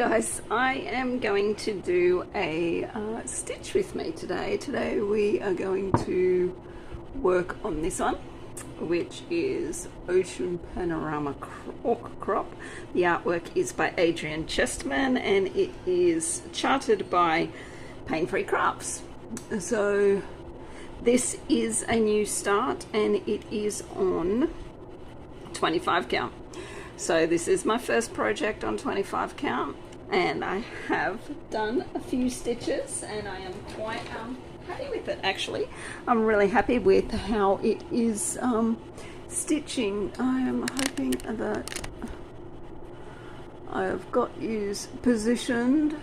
guys, I am going to do a stitch with me today. Today we are going to work on this one, which is Ocean Panorama Orca Crop. The artwork is by Adrian Chesterman and it is charted by Pain Free Crafts. So this is a new start and it is on 25 count. So this is my first project on 25 count and I have done a few stitches and I am quite happy with it actually. I'm really happy with how it is stitching. I am hoping that I have got yous positioned.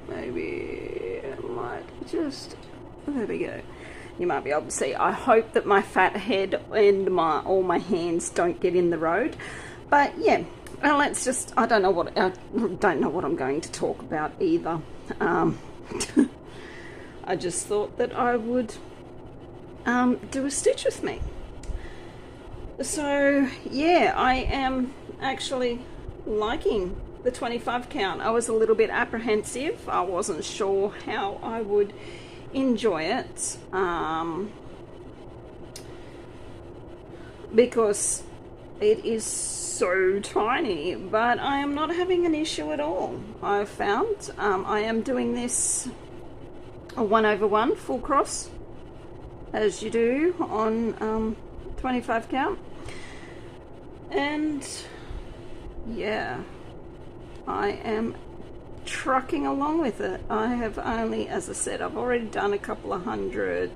Maybe I might just, there we go. You might be able to see. I hope that my fat head and all my hands don't get in the road. But yeah, well, let's just, I don't know what I'm going to talk about either. I just thought that I would do a stitch with me. So yeah, I am actually liking the 25 count. I was a little bit apprehensive. I wasn't sure how I would enjoy it because it is so tiny, but I am not having an issue at all. I've found I am doing this a 1/1 full cross as you do on 25 count, and yeah, I am trucking along with it. I have only, as I said, I've already done a couple of hundred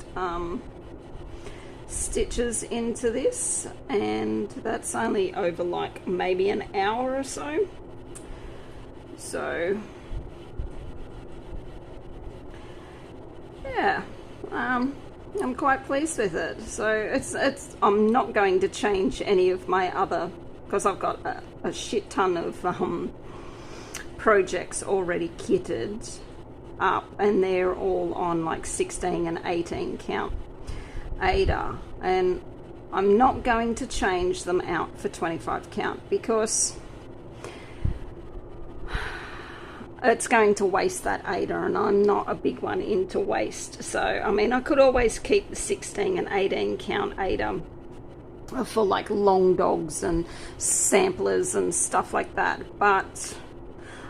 stitches into this, and that's only over like maybe an hour or so. So yeah, I'm quite pleased with it. So it's I'm not going to change any of my other, because I've got a shit ton of projects already kitted up and they're all on like 16 and 18 count Ada, and I'm not going to change them out for 25 count because it's going to waste that Ada, and I'm not a big one into waste. So I mean, I could always keep the 16 and 18 count Ada for like long dogs and samplers and stuff like that, but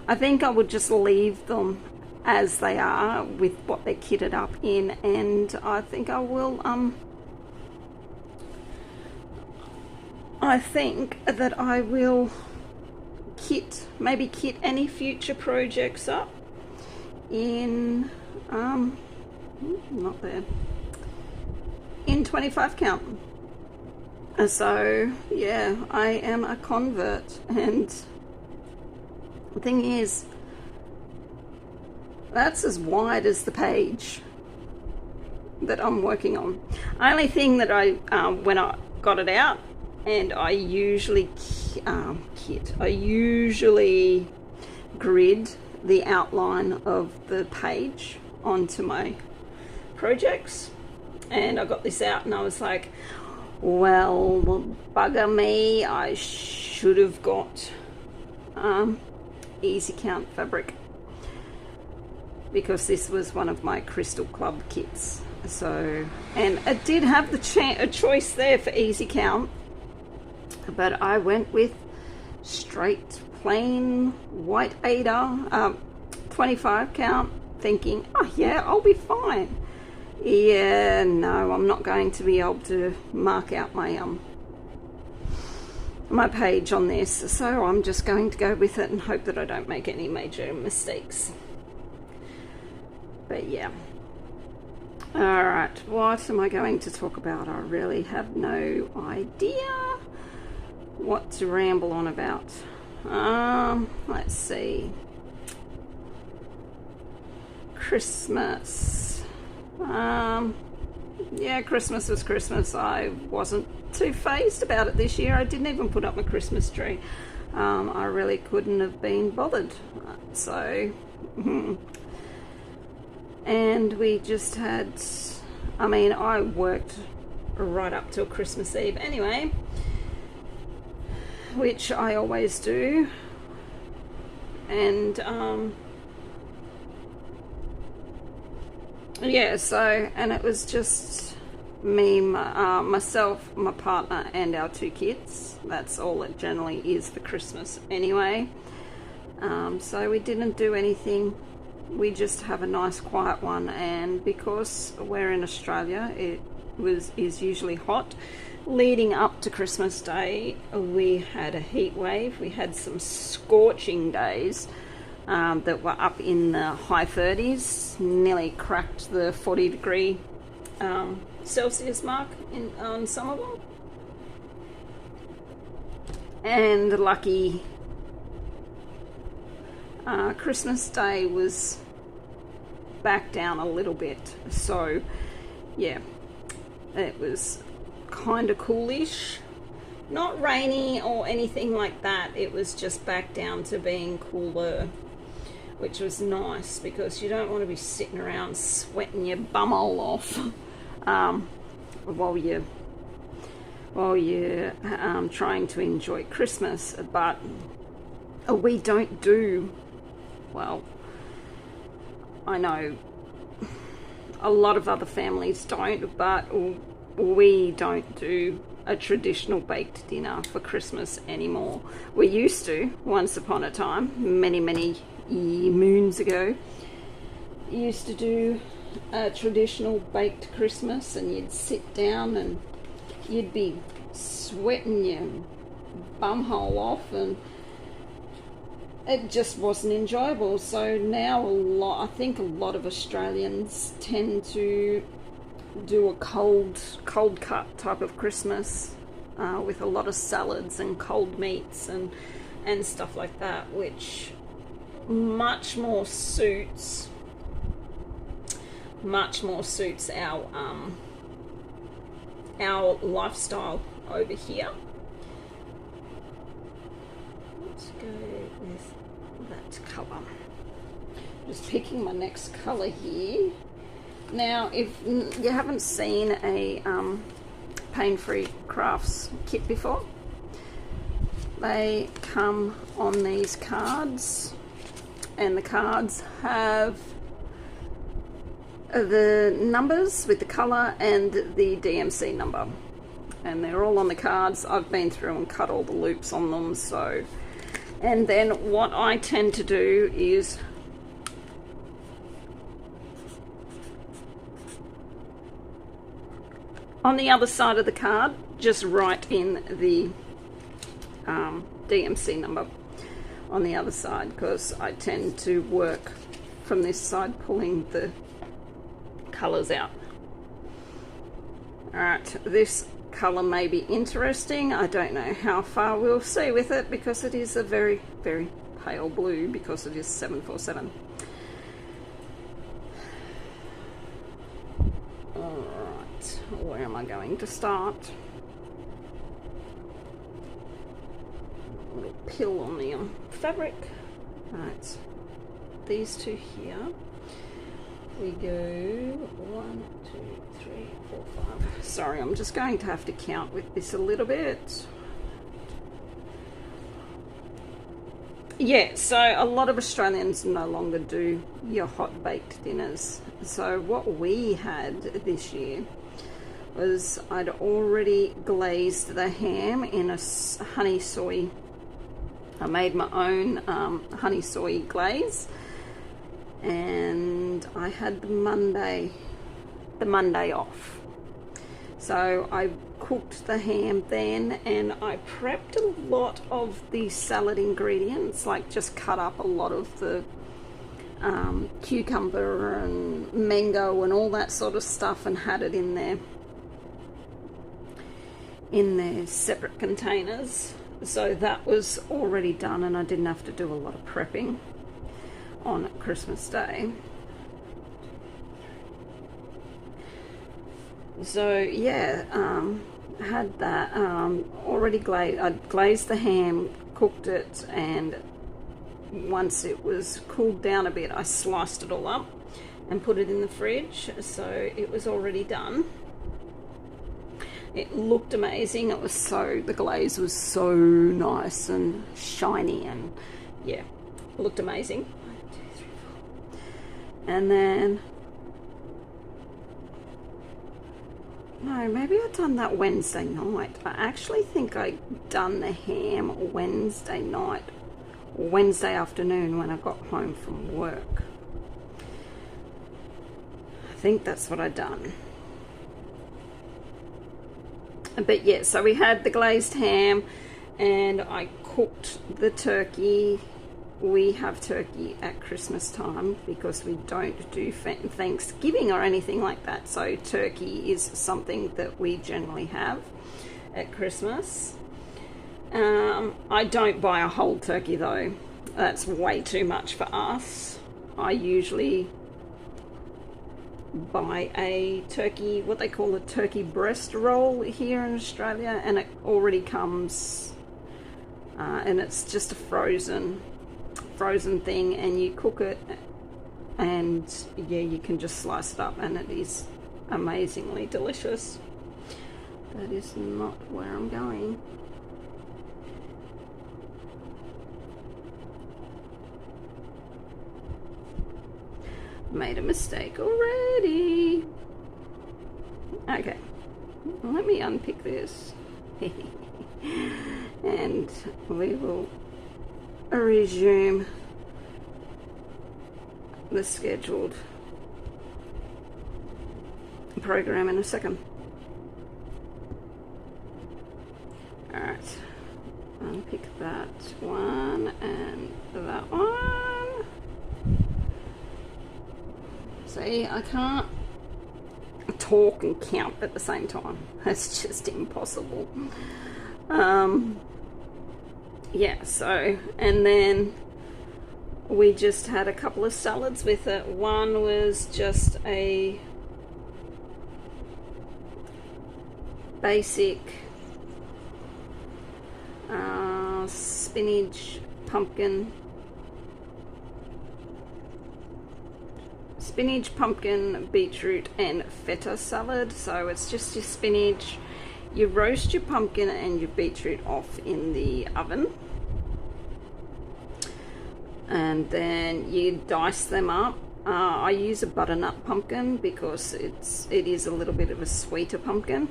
I think I would just leave them as they are with what they're kitted up in, and I think I will I think that I will maybe kit any future projects up in not there, in 25 count. So yeah, I am a convert, and the thing is, that's as wide as the page that I'm working on. Only thing that I, when I got it out, and I usually I usually grid the outline of the page onto my projects, and I got this out and I was like, well, bugger me, I should have got easy count fabric, because this was one of my Crystal Club kits. So, and it did have the a choice there for easy count, but I went with straight plain white Ada 25 count, thinking, oh yeah, I'll be fine. Yeah, no, I'm not going to be able to mark out my my page on this, so I'm just going to go with it and hope that I don't make any major mistakes. But yeah, all right, what am I going to talk about? I really have no idea what to ramble on about. Let's see, Christmas. Yeah, Christmas was Christmas. I wasn't too phased about it this year. I didn't even put up my Christmas tree. I really couldn't have been bothered. So, and we just had, I mean, I worked right up till Christmas Eve anyway, which I always do. And yeah, so, and it was just me, myself, my partner, and our 2 kids. That's all it generally is for Christmas anyway. So we didn't do anything. We just have a nice quiet one, and because we're in Australia, it is usually hot. Leading up to Christmas Day, we had a heat wave. We had some scorching days that were up in the high 30s, nearly cracked the 40-degree Celsius mark on some of them. And lucky Christmas Day was back down a little bit, so yeah, it was kind of coolish, not rainy or anything like that. It was just back down to being cooler, which was nice because you don't want to be sitting around sweating your bumhole off while you're trying to enjoy Christmas. But we don't do, well, I know a lot of other families don't, but we don't do a traditional baked dinner for Christmas anymore. We used to, once upon a time, many moons ago, used to do a traditional baked Christmas, and you'd sit down and you'd be sweating your bumhole off, and it just wasn't enjoyable. So now I think a lot of Australians tend to do a cold cut type of Christmas with a lot of salads and cold meats and stuff like that, which much more suits our lifestyle over here. Let's go with that colour. Just picking my next colour here. Now, if you haven't seen a Pain-Free Crafts kit before, they come on these cards, and the cards have the numbers with the colour and the DMC number, and they're all on the cards. I've been through and cut all the loops on them. So, and then what I tend to do is on the other side of the card, just write in the DMC number on the other side, because I tend to work from this side, pulling the colours out. Alright, this colour may be interesting. I don't know how far we'll see with it, because it is a very pale blue, because it is 747. Alright, where am I going to start? A little pill on the fabric. Right, these two here. We go 1, 2, 3, 4, 5. Sorry, I'm just going to have to count with this a little bit. Yeah, so a lot of Australians no longer do your hot baked dinners. So what we had this year was I'd already glazed the ham in a honey soy. I made my own honey soy glaze, and I had the Monday off. So I cooked the ham then, and I prepped a lot of the salad ingredients, like just cut up a lot of the cucumber and mango and all that sort of stuff, and had it in their separate containers. So that was already done, and I didn't have to do a lot of prepping on Christmas Day. So yeah, had that already glazed. I'd glazed the ham, cooked it, and once it was cooled down a bit, I sliced it all up and put it in the fridge. So it was already done. It looked amazing. The glaze was so nice and shiny, and yeah, looked amazing. And then, no, maybe I've done that Wednesday night. I actually think I done the ham Wednesday night, or Wednesday afternoon when I got home from work. I think that's what I done. But yeah, so we had the glazed ham and I cooked the turkey. We have turkey at Christmas time because we don't do Thanksgiving or anything like that. So turkey is something that we generally have at Christmas. I don't buy a whole turkey though. That's way too much for us. I usually buy a turkey, what they call a turkey breast roll here in Australia, and it already comes and it's just a frozen thing, and you cook it and yeah, you can just slice it up and it is amazingly delicious. That is not where I'm going. Made a mistake already. Okay, let me unpick this and we will resume the scheduled program in a second. Alright, unpick that one and that one. See, I can't talk and count at the same time. That's just impossible. Yeah, so, and then we just had a couple of salads with it. One was just a basic spinach, pumpkin, beetroot and feta salad. So it's just your spinach, you roast your pumpkin and your beetroot off in the oven, and then you dice them up. I use a butternut pumpkin because it is a little bit of a sweeter pumpkin.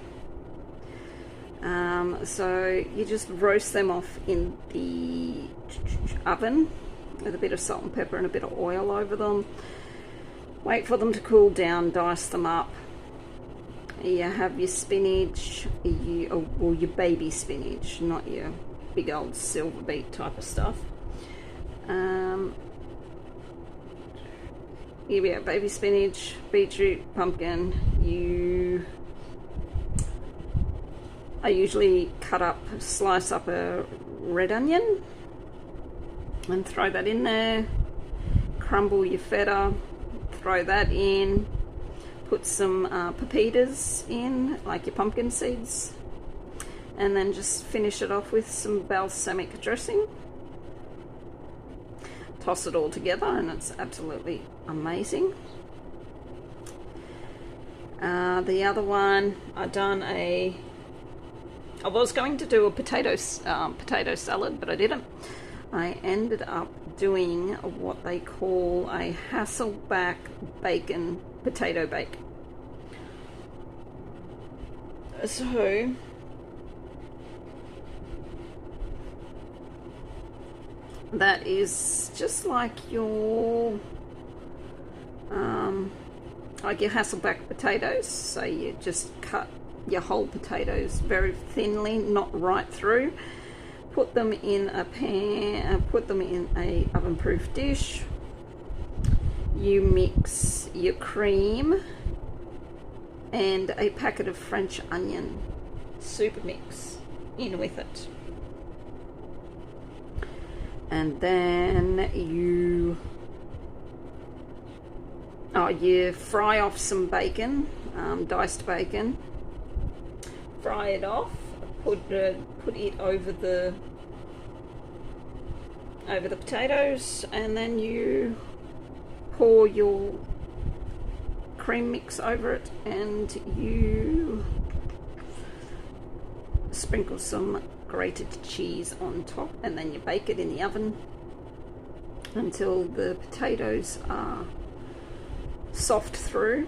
So you just roast them off in the oven with a bit of salt and pepper and a bit of oil over them. Wait for them to cool down, dice them up. You have your spinach, or your baby spinach, not your big old silver beet type of stuff. Here we have baby spinach, beetroot, pumpkin. I usually slice up a red onion and throw that in there. Crumble your feta, throw that in. Put some pepitas in, like your pumpkin seeds, and then just finish it off with some balsamic dressing. Toss it all together and it's absolutely amazing. The other one, I was going to do a potato salad, but I didn't. I ended up doing what they call a Hasselback bacon potato bake. So that is just like your Hasselback potatoes. So you just cut your whole potatoes very thinly, not right through. Put them in a pan, put them in a oven-proof dish. You mix your cream and a packet of French onion super mix in with it. And then you fry off some bacon, diced bacon. Fry it off. Put it over the potatoes, and then you pour your cream mix over it, and you sprinkle some grated cheese on top, and then you bake it in the oven until the potatoes are soft through,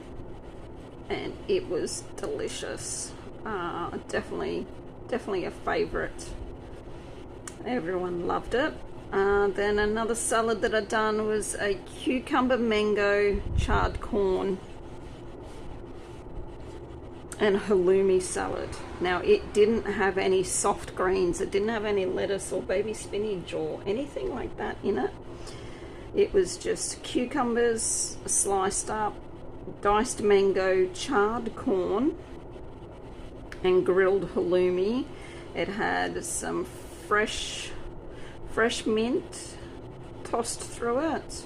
and it was delicious. Definitely a favorite. Everyone loved it. Then another salad that I'd done was a cucumber mango charred corn and halloumi salad. Now, it didn't have any soft greens. It didn't have any lettuce or baby spinach or anything like that in it. It was just cucumbers sliced up, diced mango, charred corn, and grilled halloumi. It had some fresh mint tossed through it,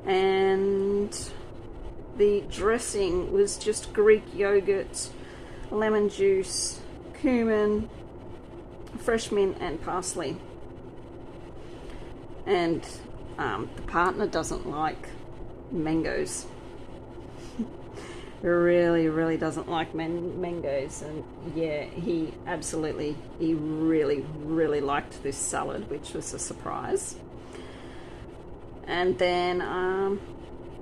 and the dressing was just Greek yogurt, lemon juice, cumin, fresh mint, and parsley. And the partner doesn't like mangoes. Really doesn't like mangoes, and yeah, he really liked this salad, which was a surprise. And then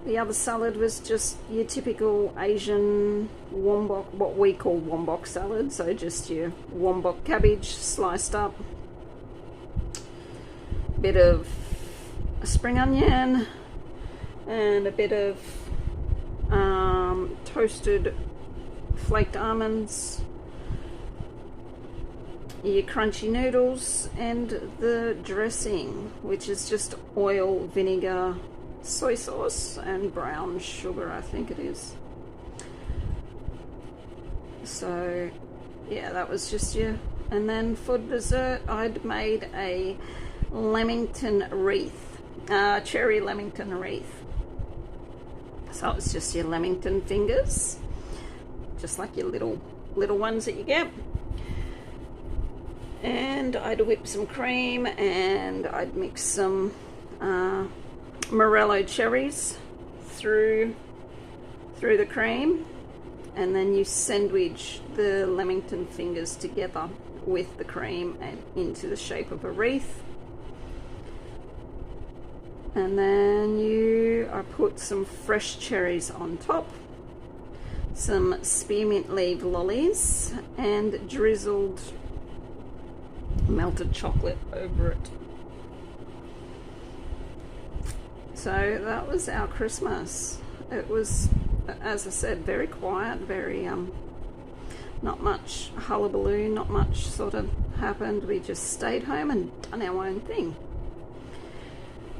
the other salad was just your typical Asian wombok, what we call wombok salad. So just your wombok cabbage sliced up, a bit of spring onion, and a bit of toasted flaked almonds, your crunchy noodles, and the dressing, which is just oil, vinegar, soy sauce, and brown sugar, I think it is. So yeah, that was just your. And then for dessert, I'd made a Lamington wreath, cherry Lamington wreath. So it was just your Lamington fingers, just like your little ones that you get. And I'd whip some cream, and I'd mix some Morello cherries through the cream, and then you sandwich the Lamington fingers together with the cream and into the shape of a wreath. And then I put some fresh cherries on top, some spearmint leaf lollies, and drizzled melted chocolate over it. So that was our Christmas. It was, as I said, very quiet, very not much hullabaloo, not much sort of happened. We just stayed home and done our own thing,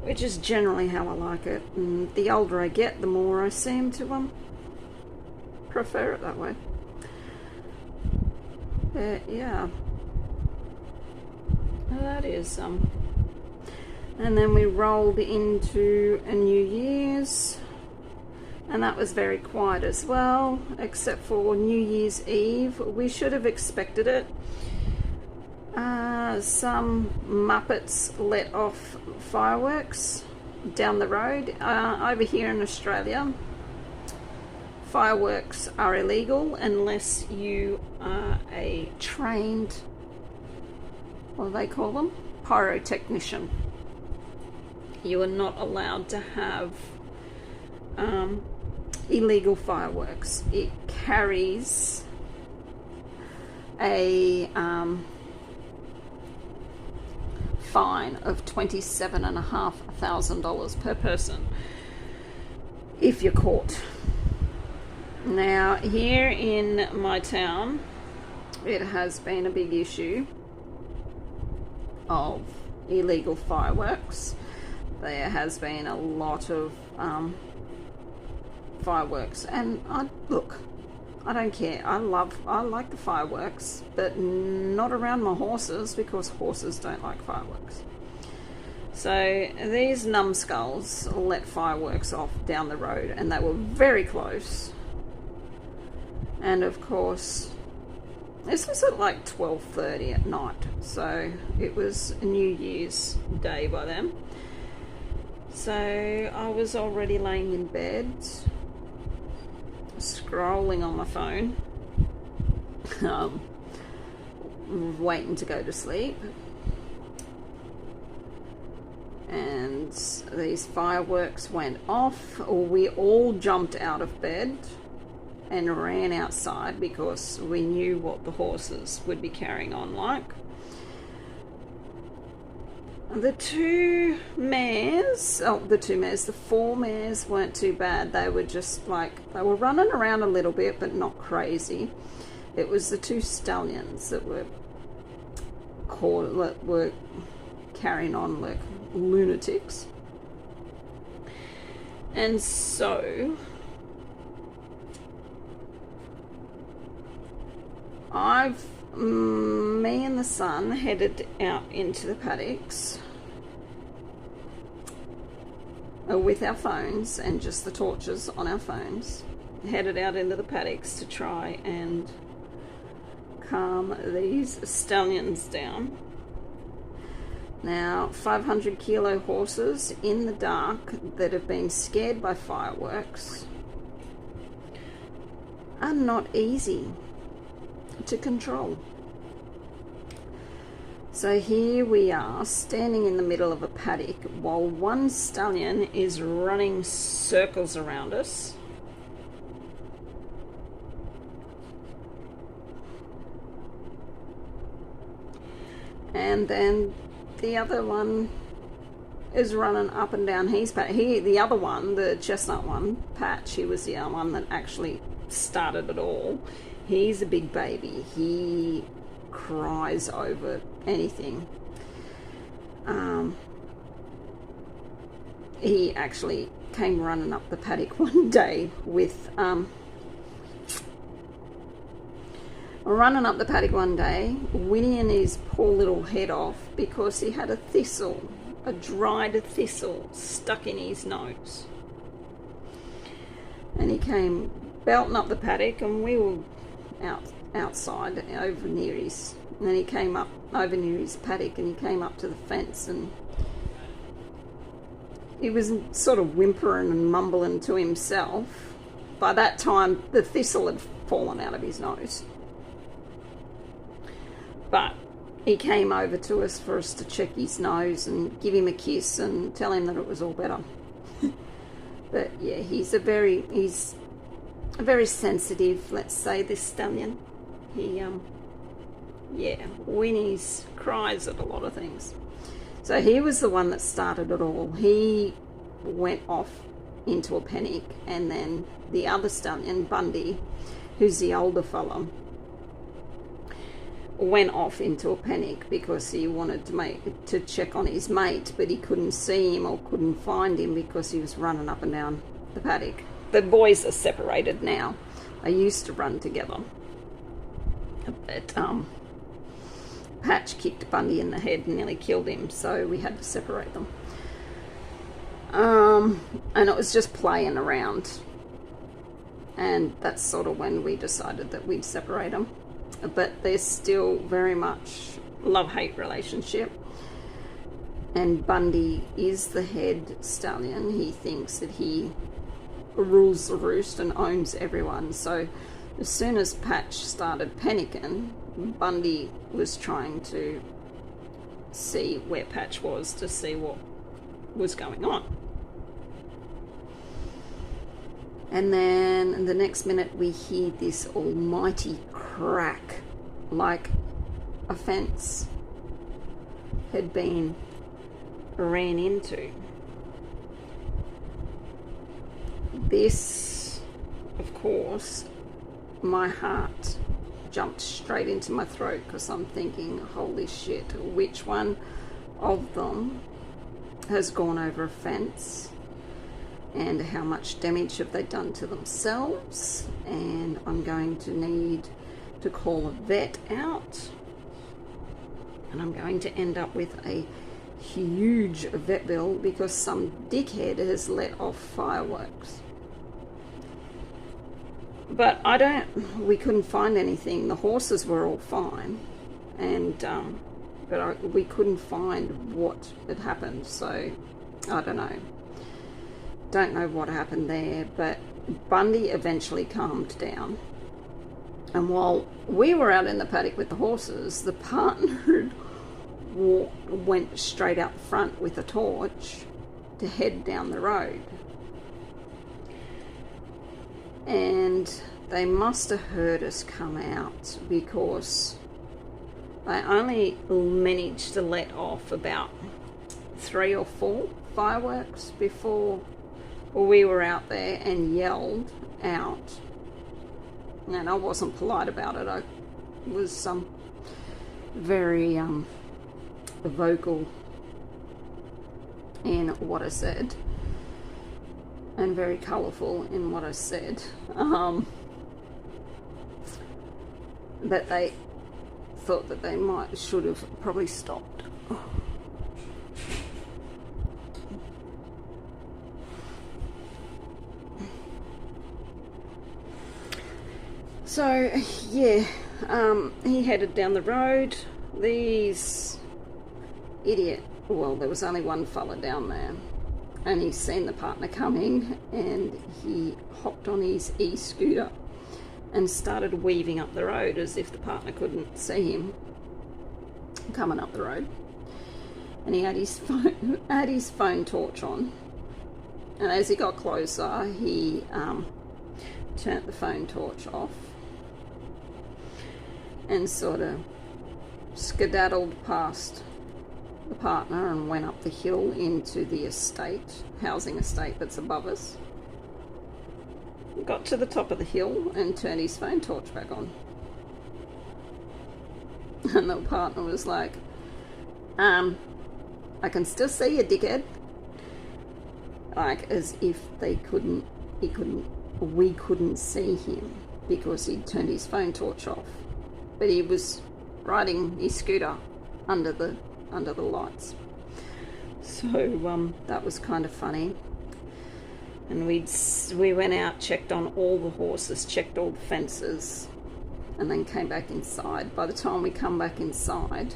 which is generally how I like it. And the older I get, the more I seem to prefer it that way. Yeah, that is and then we rolled into a New Year's, and that was very quiet as well, except for New Year's Eve. We should have expected it. Some Muppets let off fireworks down the road. Over here in Australia, fireworks are illegal unless you are a trained, what do they call them? Pyrotechnician. You are not allowed to have illegal fireworks. It carries a fine of $27,500 per person if you're caught. Now, here in my town, it has been a big issue of illegal fireworks. There has been a lot of fireworks, and I don't care. I like the fireworks, but not around my horses, because horses don't like fireworks. So these numbskulls let fireworks off down the road, and they were very close. And of course, this was at like 12:30 at night, so it was New Year's Day by then. So I was already laying in bed, scrolling on my phone, waiting to go to sleep. and these fireworks went off. We all jumped out of bed and ran outside because we knew what the horses would be carrying on like. The four mares weren't too bad. They were just like, they were running around a little bit, but not crazy. It was the two stallions that were carrying on like lunatics. And so me and the son headed out into the paddocks with our phones and just the torches on our phones, headed out into the paddocks to try and calm these stallions down. Now, 500 kilo horses in the dark that have been scared by fireworks are not easy to control. So here we are standing in the middle of a paddock while one stallion is running circles around us. And then the other one is running up and down his paddock. The other one, the chestnut one, Patch, he was the other one that actually started it all. He's a big baby. He cries over anything. He actually came running up the paddock one day with whinnying his poor little head off because he had a dried thistle stuck in his nose. And he came belting up the paddock, and we were outside over near his, and then he came up over near his paddock, and he came up to the fence, and he was sort of whimpering and mumbling to himself. By that time the thistle had fallen out of his nose, but he came over to us for us to check his nose and give him a kiss and tell him that it was all better. But yeah, he's a very sensitive, let's say, this stallion. He whinnies, cries at a lot of things. So he was the one that started it all. He went off into a panic, and then the other stallion, Bundy, who's the older fellow, went off into a panic because he wanted to check on his mate, but he couldn't see him or couldn't find him because he was running up and down the paddock. The boys are separated now. They used to run together, but Patch kicked Bundy in the head and nearly killed him, so we had to separate them. And it was just playing around, and that's sort of when we decided that we'd separate them. But there's still very much love-hate relationship, and Bundy is the head stallion. He thinks that he rules the roost and owns everyone. So as soon as Patch started panicking, Bundy was trying to see where Patch was to see what was going on. And then the next minute we hear this almighty crack, like a fence had been ran into. This, of course, my heart jumped straight into my throat because I'm thinking, holy shit, which one of them has gone over a fence, and how much damage have they done to themselves? And I'm going to need to call a vet out, and I'm going to end up with a huge vet bill because some dickhead has let off fireworks. But we couldn't find anything. The horses were all fine, and we couldn't find what had happened, so I don't know what happened there. But Bundy eventually calmed down, and while we were out in the paddock with the horses, the partner had went straight out the front with a torch to head down the road. And they must have heard us come out, because they only managed to let off about 3 or 4 fireworks before we were out there and yelled out. And I wasn't polite about it. I was very vocal in what I said, and very colourful in what I said. That they thought that they should have probably stopped. So yeah, he headed down the road. These well, there was only one fella down there, and he seen the partner coming, and he hopped on his e-scooter and started weaving up the road as if the partner couldn't see him coming up the road. And he had his phone torch on, and as he got closer, he turned the phone torch off and sort of skedaddled past the partner and went up the hill into the housing estate that's above us. Got to the top of the hill and turned his phone torch back on. And the partner was like, I can still see you, dickhead. Like, as if we couldn't see him because he'd turned his phone torch off. But he was riding his scooter under the lights. So that was kind of funny. And we went out, checked on all the horses, checked all the fences, and then came back inside. By the time we come back inside,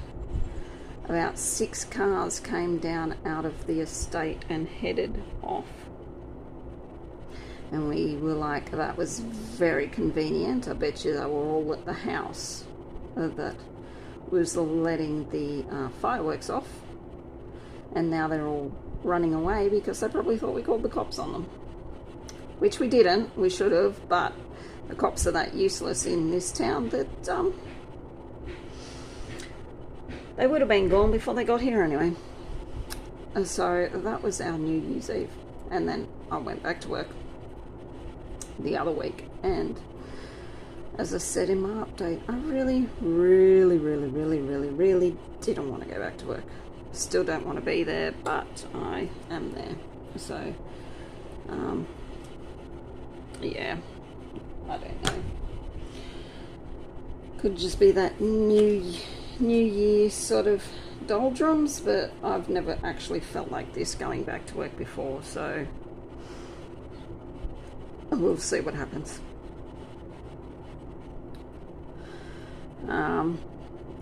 about 6 cars came down out of the estate and headed off. And we were like, that was very convenient. I bet you they were all at the house that was letting the fireworks off. And now they're all running away because they probably thought we called the cops on them. Which we didn't. We should have, but the cops are that useless in this town that they would have been gone before they got here anyway. And so that was our New Year's Eve. And then I went back to work the other week, and as I said in my update, I really didn't want to go back to work. Still don't want to be there, but I am there. So yeah, I don't know, could just be that new year sort of doldrums, but I've never actually felt like this going back to work before, so we'll see what happens.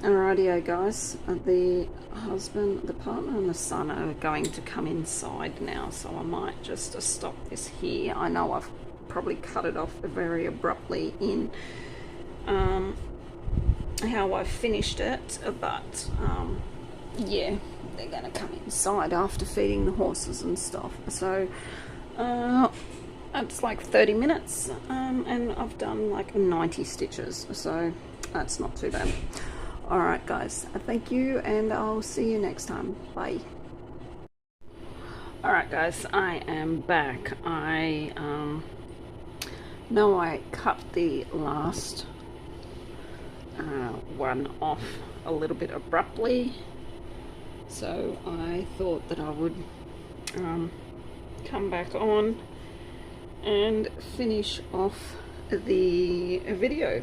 Alrighty, guys, the husband, the partner and the son are going to come inside now, so I might just stop this here. I know I've probably cut it off very abruptly in how I finished it, but yeah, they're going to come inside after feeding the horses and stuff. So it's like 30 minutes, and I've done like 90 stitches, so that's not too bad. Alright guys, thank you, and I'll see you next time. Bye. Alright guys, I am back. I know I cut the last one off a little bit abruptly, so I thought that I would come back on and finish off the video.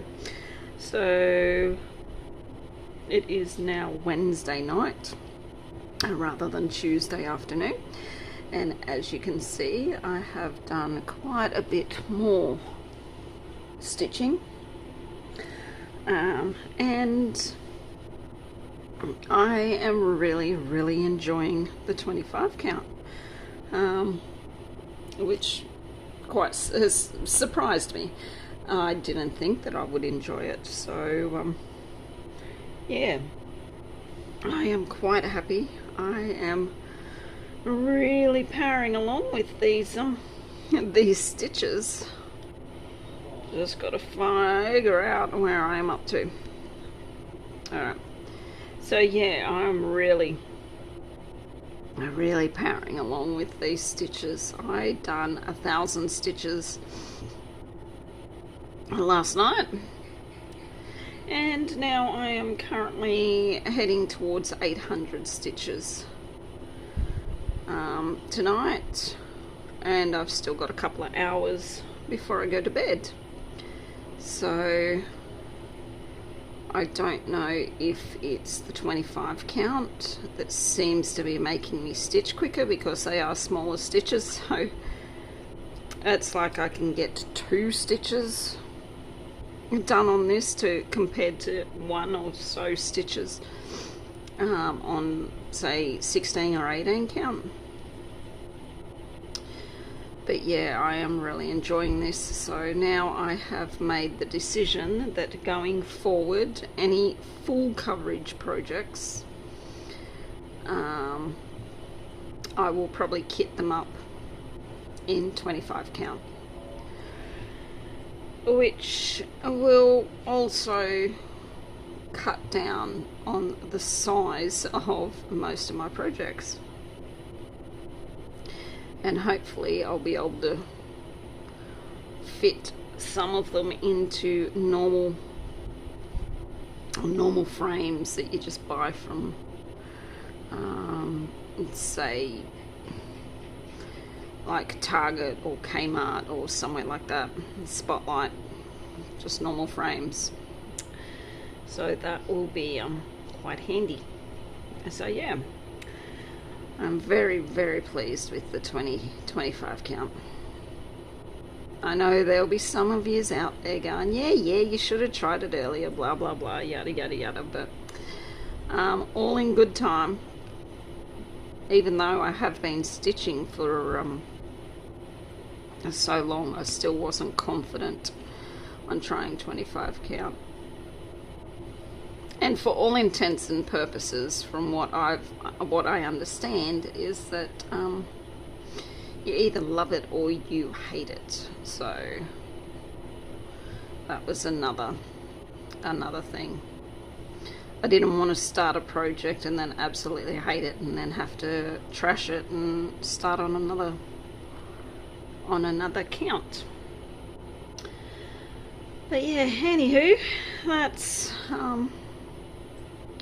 So it is now Wednesday night rather than Tuesday afternoon, and as you can see, I have done quite a bit more stitching, and I am really enjoying the 25 count, which quite has surprised me. I didn't think that I would enjoy it, so yeah, I am quite happy. I am really powering along with these stitches. Just got to figure out where I am up to. Alright, so yeah, I'm really powering along with these stitches. I done 1,000 stitches last night, and now I am currently heading towards 800 stitches tonight, and I've still got a couple of hours before I go to bed. So I don't know if it's the 25 count that seems to be making me stitch quicker, because they are smaller stitches, so it's like I can get 2 stitches done on this compared to 1 or so stitches on, say, 16 or 18 count. But yeah, I am really enjoying this. So now I have made the decision that going forward, any full coverage projects, I will probably kit them up in 25 count, which will also cut down on the size of most of my projects. And hopefully I'll be able to fit some of them into normal frames that you just buy from, say, like Target or Kmart or somewhere like that. Spotlight, just normal frames. So that will be quite handy. So yeah, I'm very pleased with the 25 count. I know there'll be some of yous out there going, yeah, you should have tried it earlier, blah blah blah, yada yada yada, but all in good time. Even though I have been stitching for so long, I still wasn't confident on trying 25 count. And for all intents and purposes, from what I understand, is that you either love it or you hate it. So that was another thing. I didn't want to start a project and then absolutely hate it and then have to trash it and start on another count. But yeah, anywho, that's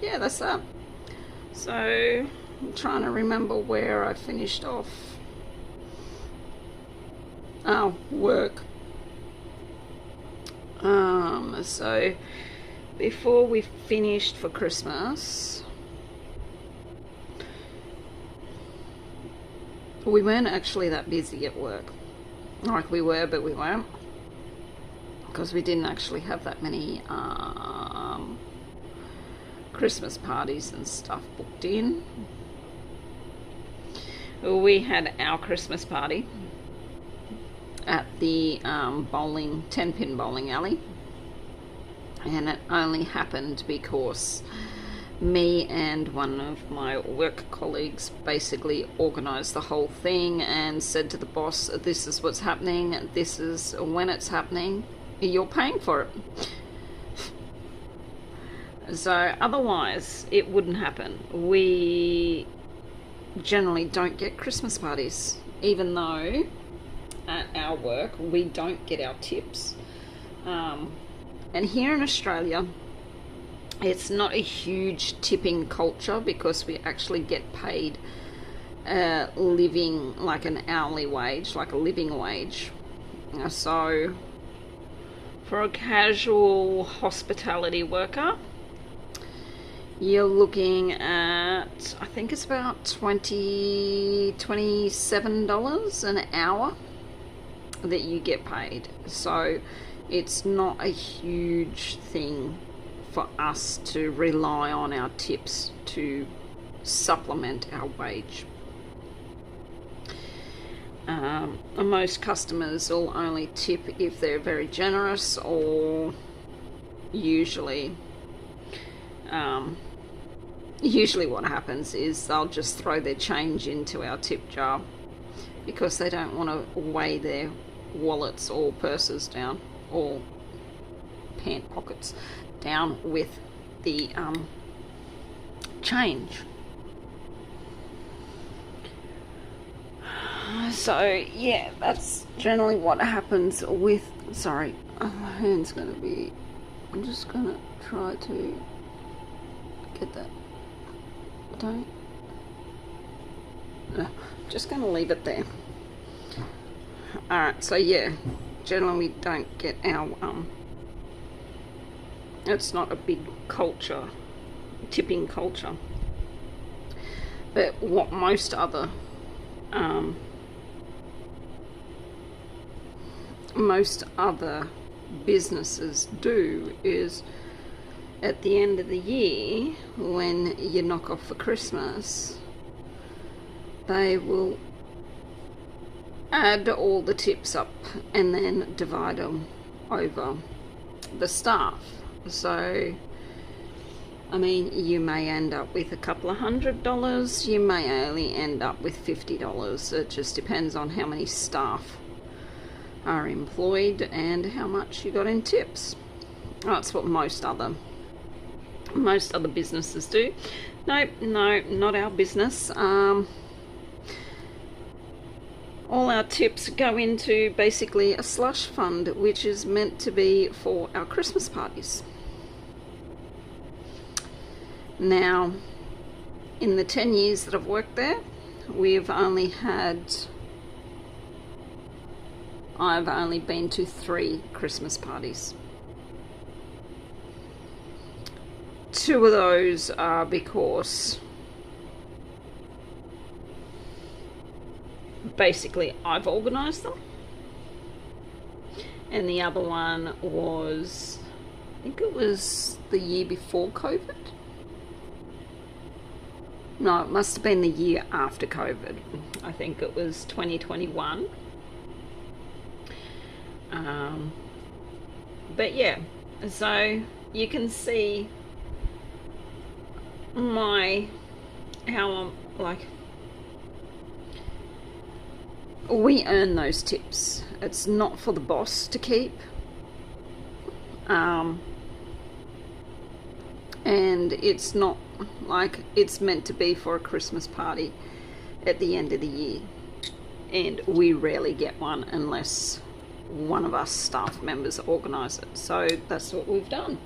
yeah, that's that. So I'm trying to remember where I finished off. Oh, work. So before we finished for Christmas, we weren't actually that busy at work. Like we were, but we weren't, because we didn't actually have that many Christmas parties and stuff booked in. We had our Christmas party at the 10-pin bowling alley, and it only happened because me and one of my work colleagues basically organised the whole thing and said to the boss, this is what's happening, this is when it's happening, you're paying for it. So otherwise it wouldn't happen. We generally don't get Christmas parties, even though at our work we don't get our tips. And here in Australia, it's not a huge tipping culture because we actually get paid living, like an hourly wage, like a living wage. So for a casual hospitality worker, you're looking at, I think it's about $27 an hour that you get paid. So it's not a huge thing for us to rely on our tips to supplement our wage. Most customers will only tip if they're very generous, or usually usually what happens is they'll just throw their change into our tip jar because they don't want to weigh their wallets or purses down, or pant pockets down with the change. So yeah, that's generally what happens with, sorry, my hand's gonna be, I'm just gonna try to get that, don't, no, just gonna leave it there. Alright, so yeah, generally we don't get our, it's not a big culture, tipping culture, but what most other businesses do is at the end of the year, when you knock off for Christmas, they will add all the tips up and then divide them over the staff. So I mean, you may end up with a couple of $100, you may only end up with $50. It just depends on how many staff are employed and how much you got in tips. That's what most other businesses do. No, not our business. All our tips go into basically a slush fund, which is meant to be for our Christmas parties. Now, in the 10 years that I've worked there, I've only been to 3 Christmas parties. 2 of those are because basically I've organised them, and the other one was, I think it was the year before COVID. No, it must have been the year after COVID. I think it was 2021. But yeah, so you can see how I'm like, we earn those tips. It's not for the boss to keep. And it's not like it's meant to be for a Christmas party at the end of the year. And we rarely get one unless one of us staff members organise it. So that's what we've done.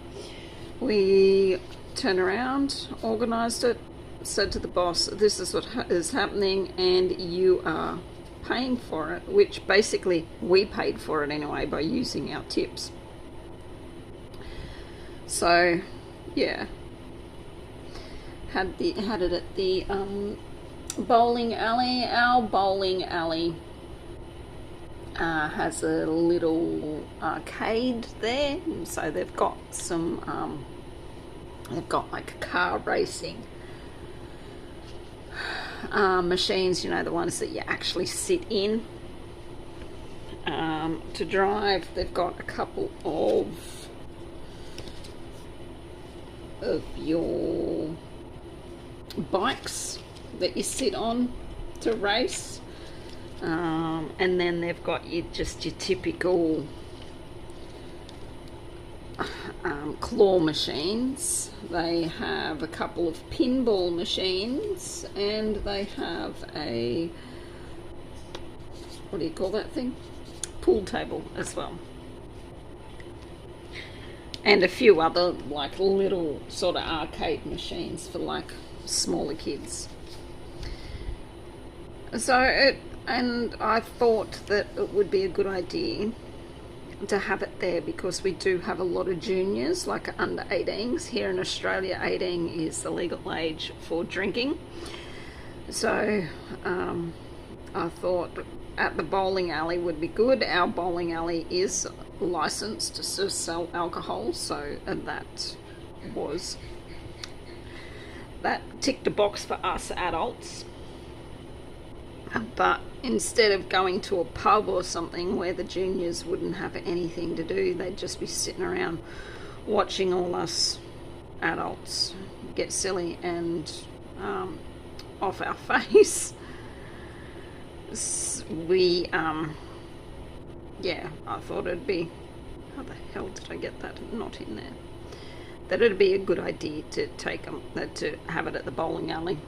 We turned around, organised it, said to the boss, this is what is happening and you are paying for it, which basically we paid for it anyway by using our tips. So yeah, had it at the bowling alley. Our bowling alley has a little arcade there, so they've got some they've got like car racing machines, you know, the ones that you actually sit in to drive. They've got a couple of your bikes that you sit on to race, and then they've got your typical claw machines. They have a couple of pinball machines, and they have a, what do you call that thing? Pool table as well. And a few other like little sort of arcade machines for like smaller kids. And I thought that it would be a good idea to have it there because we do have a lot of juniors, like under 18s. Here in Australia, 18 is the legal age for drinking. So I thought at the bowling alley would be good. Our bowling alley is licensed to sell alcohol, so that ticked a box for us adults. But instead of going to a pub or something where the juniors wouldn't have anything to do, they'd just be sitting around watching all us adults get silly and off our face, we yeah, I thought it'd be, how the hell did I get that not in there? That it'd be a good idea to take them, to have it at the bowling alley,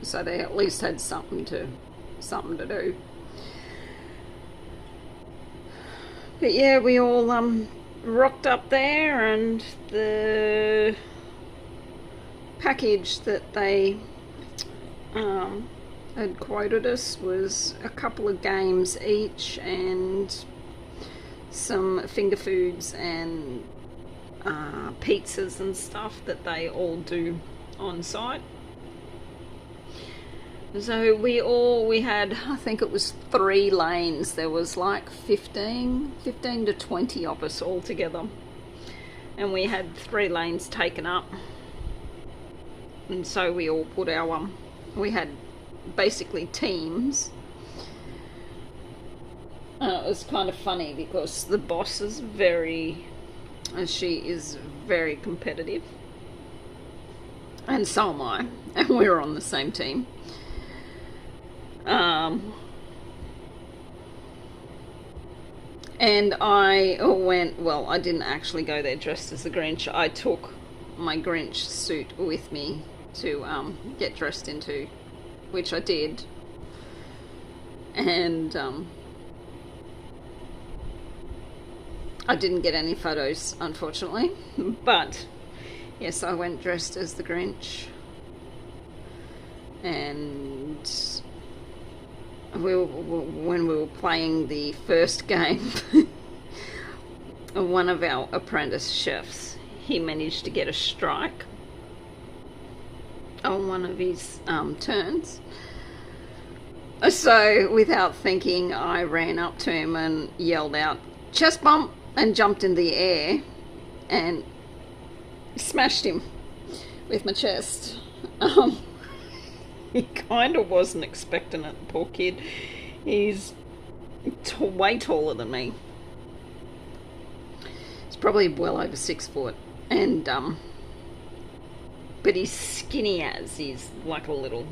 so they at least had something to do. But yeah, we all rocked up there, and the package that they had quoted us was a couple of games each and some finger foods and pizzas and stuff that they all do on site. So we had, I think it was 3 lanes. There was like 15 to 20 of us all together, and we had 3 lanes taken up. And so we all put our we had basically teams. It was kind of funny because the boss is she is very competitive, and so am I, and we were on the same team. And I went, well, I didn't actually go there dressed as the Grinch. I took my Grinch suit with me to get dressed into, which I did. And I didn't get any photos, unfortunately, but yes, I went dressed as the Grinch. And when we were playing the first game, one of our apprentice chefs, he managed to get a strike on one of his turns. So without thinking, I ran up to him and yelled out, "Chest bump," and jumped in the air and smashed him with my chest. He kind of wasn't expecting it, poor kid. He's way taller than me. He's probably well over 6 foot, and but he's skinny as, he's like a little,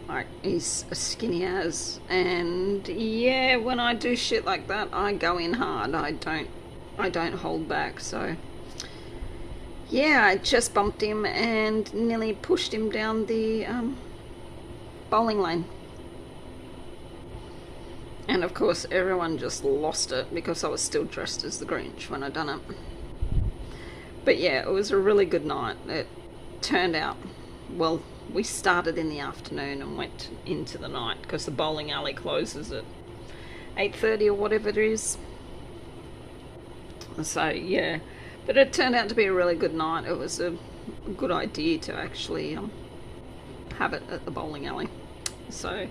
like, he's a skinny as. And yeah, when I do shit like that, I go in hard. I don't hold back. So yeah, I chest bumped him and nearly pushed him down the bowling lane. And of course everyone just lost it because I was still dressed as the Grinch when I done it. But yeah, it was a really good night. It turned out, well, we started in the afternoon and went into the night because the bowling alley closes at 8:30 or whatever it is. So yeah, but it turned out to be a really good night. It was a good idea to actually have it at the bowling alley. So,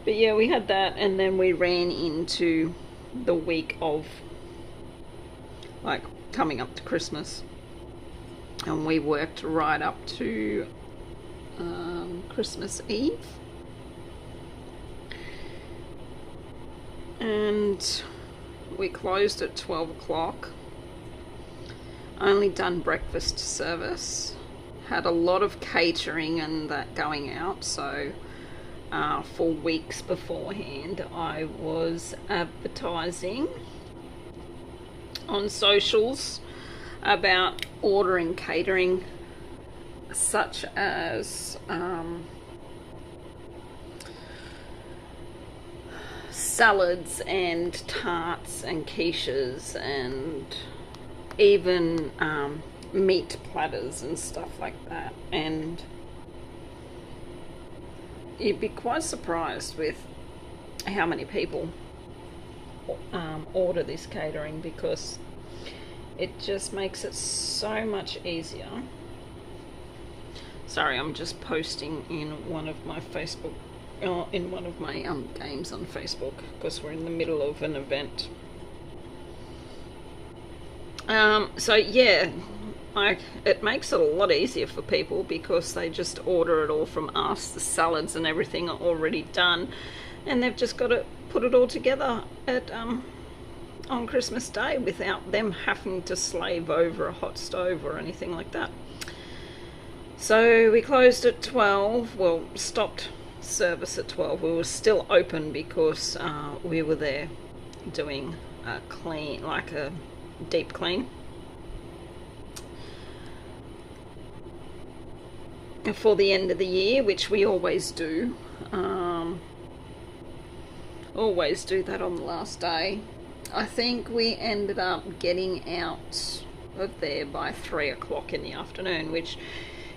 but yeah, we had that, and then we ran into the week of, like, coming up to Christmas, and we worked right up to Christmas Eve, and we closed at 12 o'clock. Only done breakfast service, had a lot of catering and that going out. So for weeks beforehand I was advertising on socials about ordering catering, such as salads and tarts and quiches and even meat platters and stuff like that. And you'd be quite surprised with how many people order this catering, because it just makes it so much easier. Sorry, I'm just posting in one of my Facebook, in one of my games on Facebook, because we're in the middle of an event. So yeah, it makes it a lot easier for people because they just order it all from us. The salads and everything are already done, and they've just got to put it all together at on Christmas Day without them having to slave over a hot stove or anything like that. So we closed at 12, well, stopped service at 12. We were still open because we were there doing a clean, like a deep clean for the end of the year, which we always do. Always do that on the last day. I think we ended up getting out of there by 3 o'clock in the afternoon, which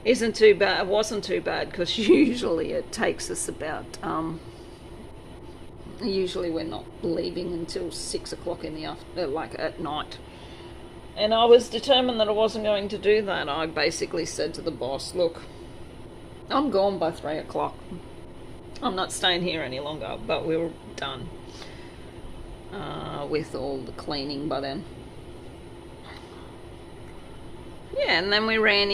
isn't too bad. It wasn't too bad because usually it takes us about usually we're not leaving until 6 o'clock in the afternoon, like at night. And I was determined that I wasn't going to do that. I basically said to the boss, look, I'm gone by 3 o'clock. I'm not staying here any longer. But we were done with all the cleaning by then. Yeah, and then we ran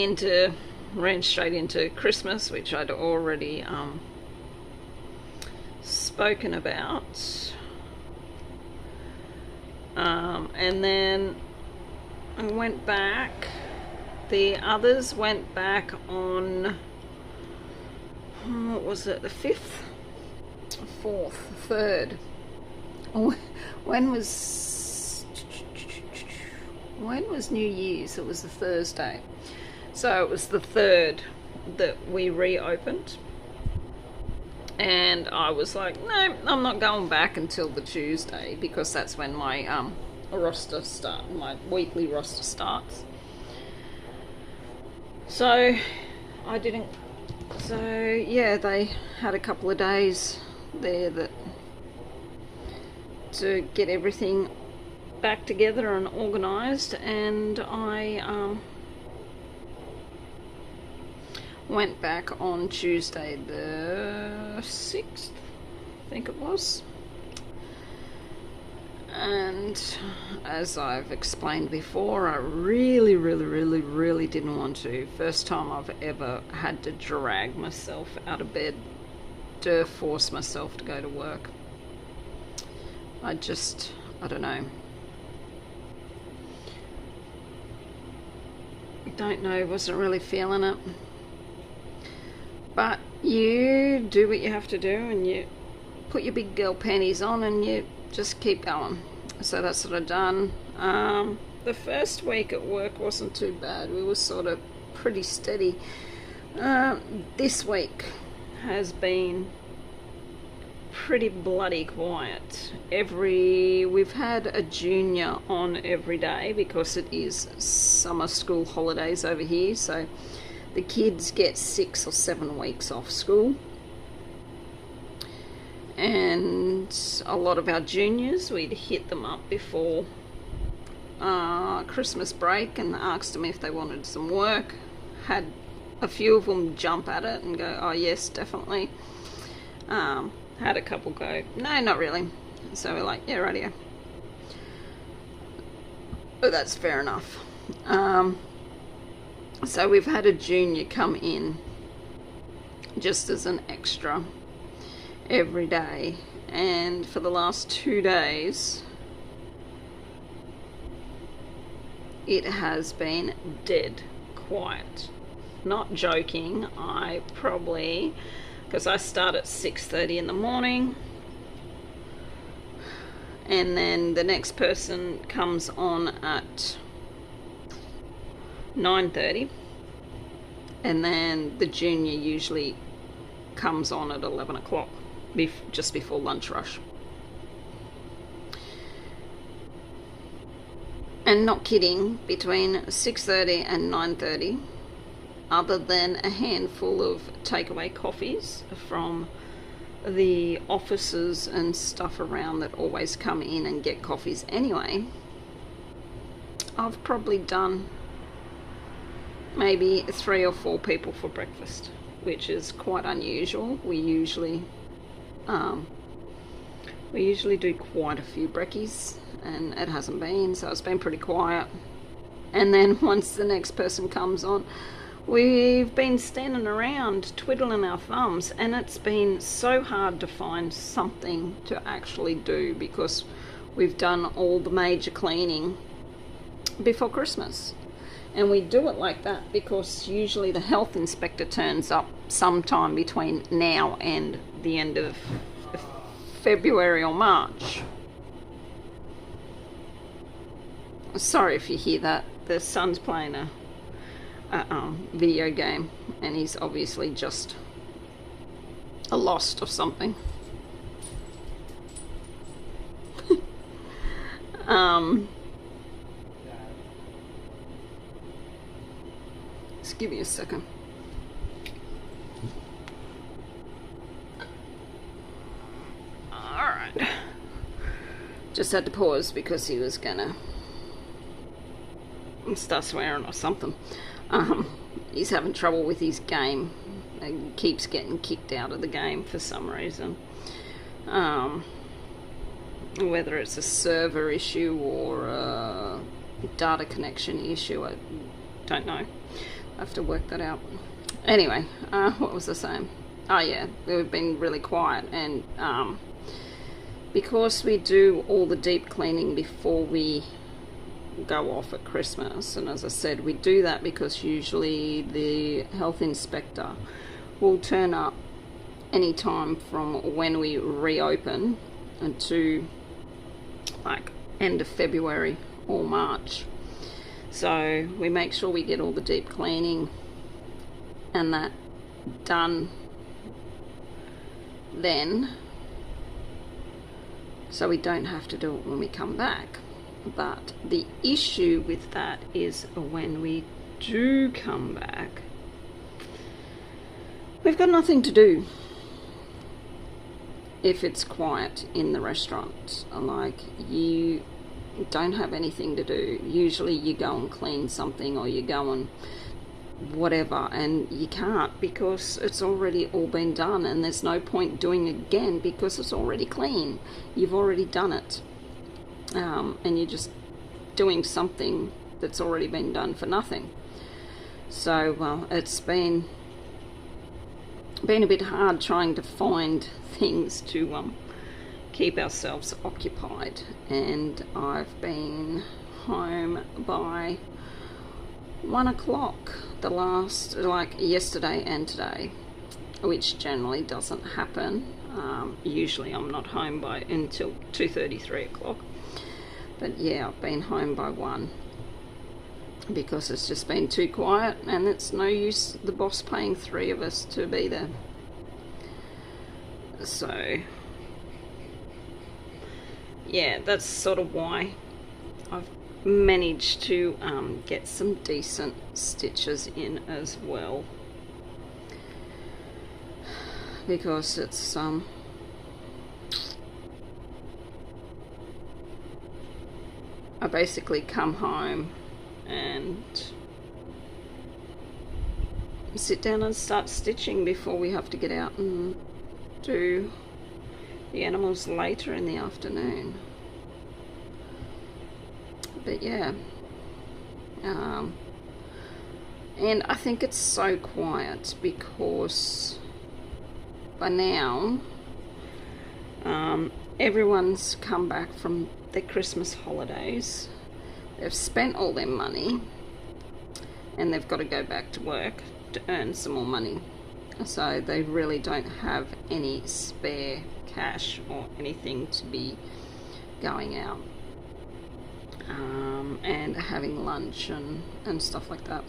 straight into Christmas, which I'd already spoken about. And then I went back. The others went back on, what was it, the 5th? 4th, 3rd. When was New Year's? It was the Thursday. So it was the 3rd that we reopened. And I was like, no, I'm not going back until the Tuesday, because that's when my my weekly roster starts. So I didn't. So yeah, they had a couple of days there to get everything back together and organised, and I went back on Tuesday the 6th, I think it was. And as I've explained before, I really didn't want to. First time I've ever had to drag myself out of bed to force myself to go to work. I don't know. Wasn't really feeling it. But you do what you have to do, and you put your big girl panties on and you just keep going. So that's what I've done. The first week at work wasn't too bad. We were sort of pretty steady. This week has been pretty bloody quiet. We've had a junior on every day because it is summer school holidays over here, so the kids get 6 or 7 weeks off school. And a lot of our juniors, we'd hit them up before Christmas break and asked them if they wanted some work. Had a few of them jump at it and go, oh yes, definitely. Had a couple go, no, not really. So we're like, yeah, rightio. But that's fair enough. So we've had a junior come in just as an extra every day, and for the last 2 days it has been dead quiet. Not joking, because I start at 6:30 in the morning, and then the next person comes on at 9:30, and then the junior usually comes on at 11 o'clock, just before lunch rush. And not kidding, between 6:30 and 9:30, other than a handful of takeaway coffees from the offices and stuff around that always come in and get coffees anyway, I've probably done maybe 3 or 4 people for breakfast, which is quite unusual. We usually do quite a few brekkies, and it hasn't been, so it's been pretty quiet. And then once the next person comes on, we've been standing around twiddling our thumbs, and it's been so hard to find something to actually do because we've done all the major cleaning before Christmas. And we do it like that because usually the health inspector turns up sometime between now and the end of February or March. Sorry if you hear that. The son's playing a video game and he's obviously just lost or something. Just give me a second. Alright. Just had to pause because he was gonna start swearing or something. He's having trouble with his game. He keeps getting kicked out of the game for some reason. Whether it's a server issue or a data connection issue, I don't know. I have to work that out. Anyway, what was I saying? Oh yeah, we've been really quiet, and because we do all the deep cleaning before we go off at Christmas, and as I said, we do that because usually the health inspector will turn up any time from when we reopen to like end of February or March. So we make sure we get all the deep cleaning and that done then, so we don't have to do it when we come back. But the issue with that is when we do come back, we've got nothing to do if it's quiet in the restaurant. Like, you don't have anything to do. Usually you go and clean something or you go and whatever, and you can't because it's already all been done, and there's no point doing it again because it's already clean. You've already done it. And you're just doing something that's already been done for nothing. So it's been a bit hard trying to find things to keep ourselves occupied, and I've been home by 1 o'clock the last, like yesterday and today, which generally doesn't happen. Usually I'm not home until 2:30, 3 o'clock. But yeah, I've been home by 1 because it's just been too quiet, and it's no use the boss paying 3 of us to be there. So yeah, that's sort of why I've managed to get some decent stitches in as well, because it's I basically come home and sit down and start stitching before we have to get out and do the animals later in the afternoon. But yeah, and I think it's so quiet because by now everyone's come back from their Christmas holidays. They've spent all their money and they've got to go back to work to earn some more money, so they really don't have any spare cash or anything to be going out and having lunch and stuff like that,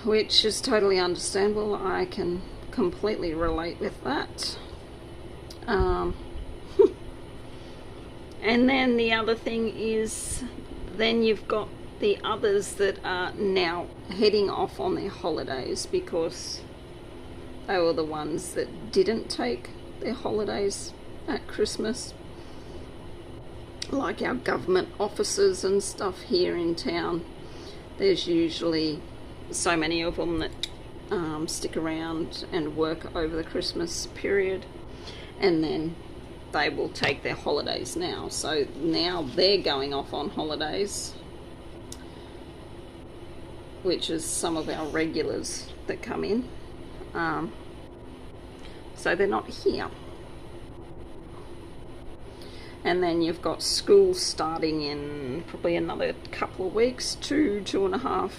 which is totally understandable. I can completely relate with that. And then the other thing is, then you've got the others that are now heading off on their holidays because they were the ones that didn't take their holidays at Christmas, like our government officers and stuff here in town. There's usually so many of them that stick around and work over the Christmas period, and then they will take their holidays now. So now they're going off on holidays, which is some of our regulars that come in. So they're not here. And then you've got school starting in probably another couple of weeks, 2.5,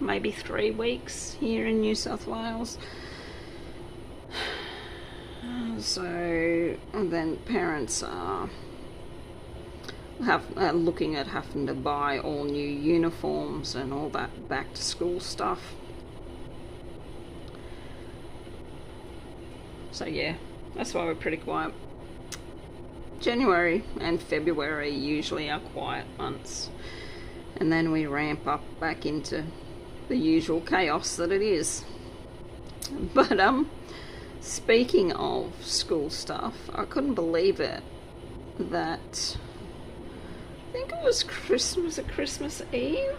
maybe 3 weeks here in New South Wales. So and then parents are looking at having to buy all new uniforms and all that back to school stuff. So yeah, that's why we're pretty quiet. January and February usually are quiet months, and then we ramp up back into the usual chaos that it is. But speaking of school stuff, I couldn't believe it that I think it was Christmas Eve.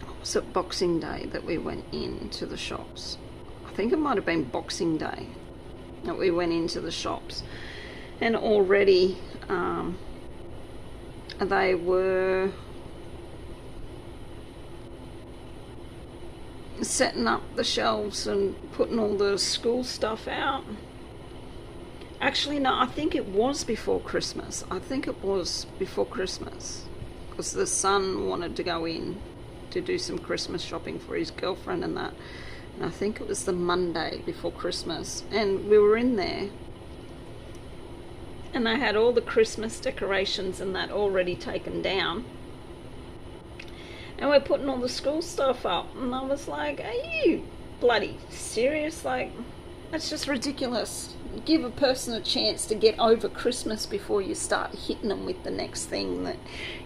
Or was it Boxing Day that we went into the shops? I think it might have been Boxing Day that we went into the shops, and already they were setting up the shelves and putting all the school stuff out. Actually, no, I think it was before Christmas. Because the son wanted to go in to do some Christmas shopping for his girlfriend and that. And I think it was the Monday before Christmas. And we were in there, and they had all the Christmas decorations and that already taken down. And we're putting all the school stuff up. And I was like, are you bloody serious? Like, that's just ridiculous. Give a person a chance to get over Christmas before you start hitting them with the next thing that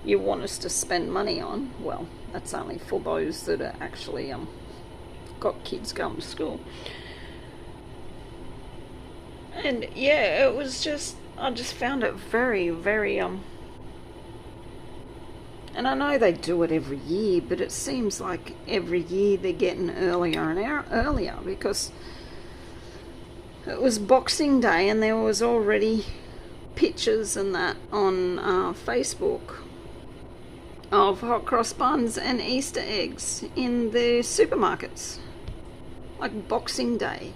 you want us to spend money on. Well, that's only for those that are actually got kids going to school. And yeah, it was just, I just found it very, very and I know they do it every year, but it seems like every year they're getting earlier and earlier, because it was Boxing Day and there was already pictures and that on Facebook of hot cross buns and Easter eggs in the supermarkets. Like Boxing Day.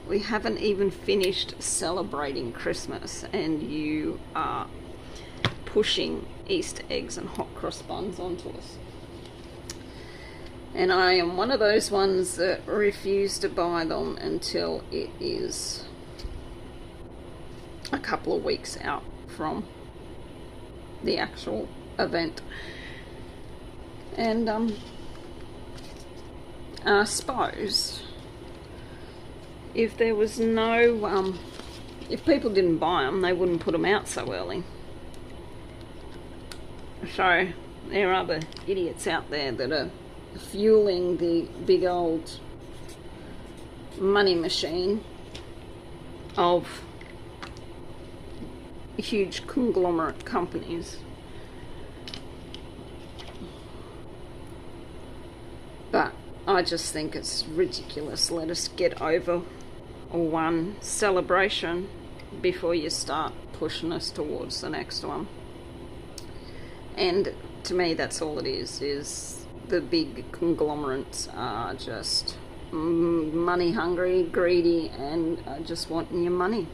We haven't even finished celebrating Christmas and you are pushing Easter eggs and hot cross buns onto us. And I am one of those ones that refuse to buy them until it is a couple of weeks out from the actual event. And I suppose if there was no if people didn't buy them, they wouldn't put them out so early. So there are other idiots out there that are fueling the big old money machine of huge conglomerate companies. But I just think it's ridiculous. Let us get over one celebration before you start pushing us towards the next one. And to me, that's all it is the big conglomerates are just money hungry, greedy, and just wanting your money.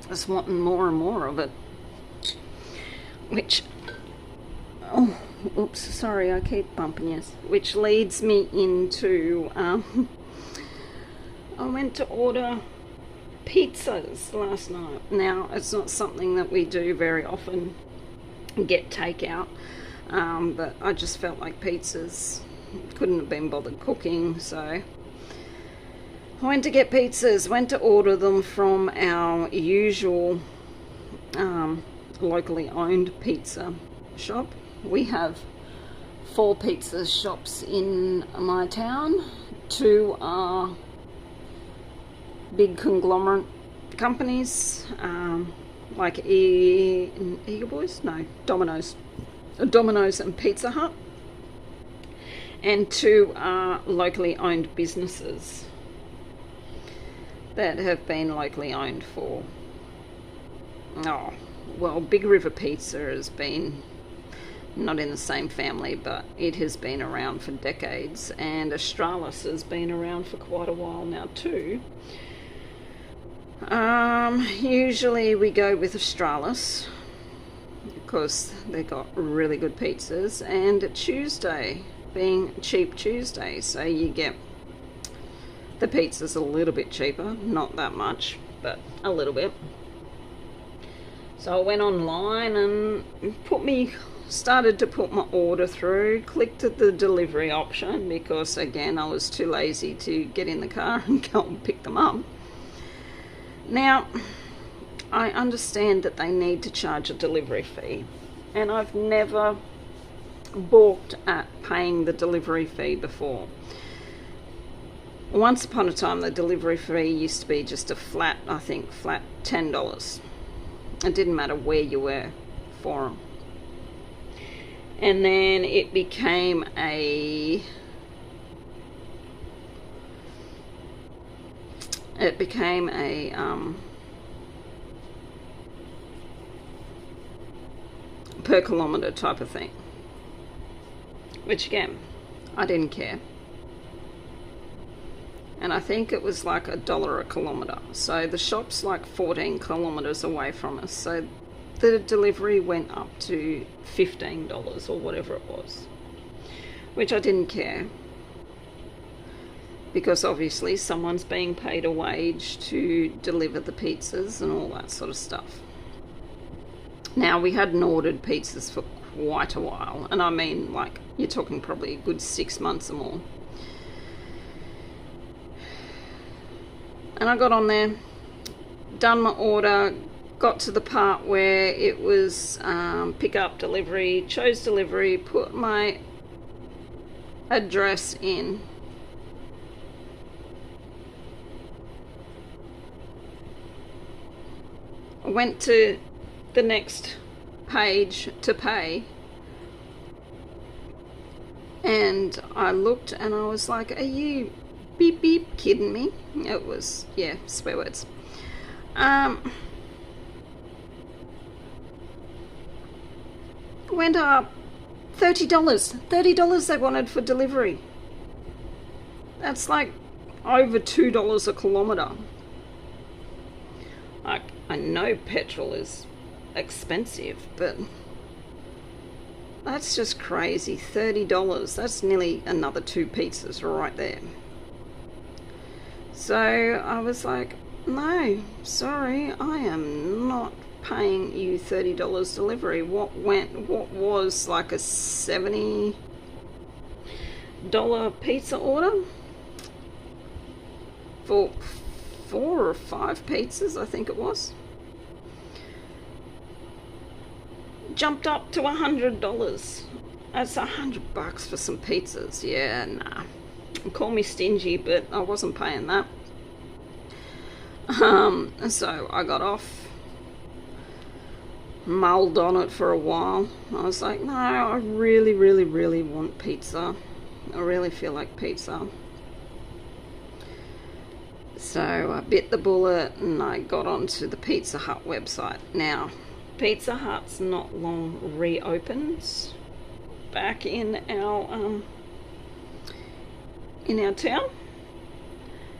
Just wanting more and more of it. Which, oh, oops, sorry, I keep bumping you. Which leads me into, I went to order pizzas last night. Now, it's not something that we do very often, get takeout, but I just felt like pizzas, couldn't have been bothered cooking, so I went to get pizzas, went to order them from our usual locally owned pizza shop. We have 4 pizza shops in my town. 2 are big conglomerate companies, like Eagle Boys? No, Domino's and Pizza Hut. And 2 are locally owned businesses that have been locally owned for, Big River Pizza has been not in the same family, but it has been around for decades, and Australis has been around for quite a while now too. Usually we go with Australis because they got really good pizzas, and Tuesday being Cheap Tuesday, so you get the pizzas a little bit cheaper, not that much, but a little bit. So I went online and started to put my order through, clicked at the delivery option because again I was too lazy to get in the car and go and pick them up. Now I understand that they need to charge a delivery fee, and I've never balked at paying the delivery fee before. Once upon a time the delivery fee used to be just a flat $10. It didn't matter where you were for them. And then it became a per kilometre type of thing, which again I didn't care, and I think it was like $1 a kilometre. So the shop's like 14 kilometres away from us, so the delivery went up to $15 or whatever it was, which I didn't care, because obviously someone's being paid a wage to deliver the pizzas and all that sort of stuff. Now, we hadn't ordered pizzas for quite a while, and I mean, like, you're talking probably a good 6 months or more. And I got on there, done my order, got to the part where it was pick up delivery, chose delivery, put my address in. I went to the next page to pay, and I looked and I was like, are you beep beep kidding me? It was, yeah, swear words. Went up $30 they wanted for delivery. That's like over $2 a kilometre. I know petrol is expensive, but that's just crazy. $30, that's nearly another 2 pizzas right there. So I was like, no, sorry, I am not paying you $30 delivery. What was like a $70 pizza order for 4 or 5 pizzas, I think it was, jumped up to $100. That's $100 for some pizzas. Yeah, nah. Call me stingy, but I wasn't paying that. So I got off, mulled on it for a while. I was like, no, I really, really, really want pizza. I really feel like pizza. So I bit the bullet and I got onto the Pizza Hut website. Now, Pizza Hut's not long reopened back in our town,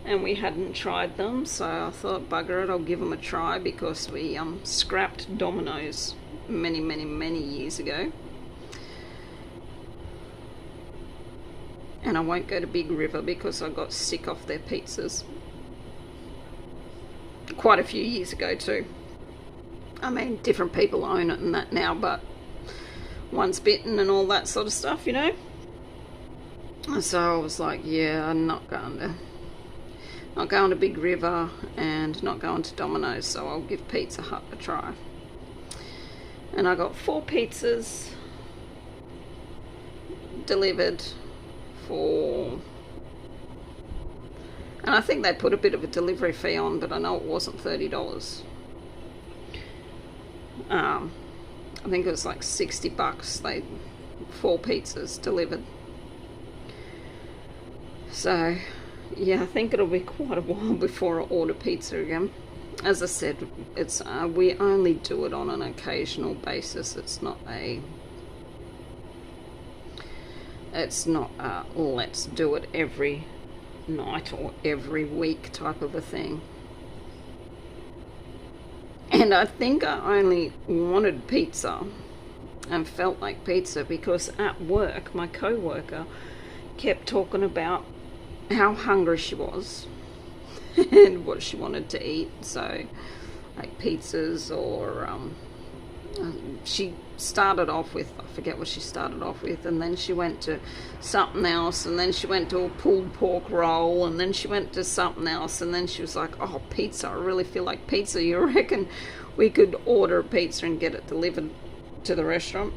and we hadn't tried them, so I thought, bugger it, I'll give them a try, because we scrapped Domino's many years ago. And I won't go to Big River because I got sick of their pizzas quite a few years ago too. I mean, different people own it and that now, but one's bitten and all that sort of stuff, you know. So I was like, yeah, I'm not going to Big River and not going to Domino's, so I'll give Pizza Hut a try. And I got 4 pizzas delivered for, and I think they put a bit of a delivery fee on, but I know it wasn't $30. I think it was like $60. 4 pizzas delivered. So yeah, I think it'll be quite a while before I order pizza again. As I said, it's we only do it on an occasional basis. It's not a It's not let's do it every night or every week type of a thing. And I think I only wanted pizza and felt like pizza because at work my co-worker kept talking about how hungry she was and what she wanted to eat. So like pizzas, or she started off with, I forget what she started off with, and then she went to something else, and then she went to a pulled pork roll, and then she went to something else, and then she was like, oh, pizza, I really feel like pizza. You reckon we could order a pizza and get it delivered to the restaurant?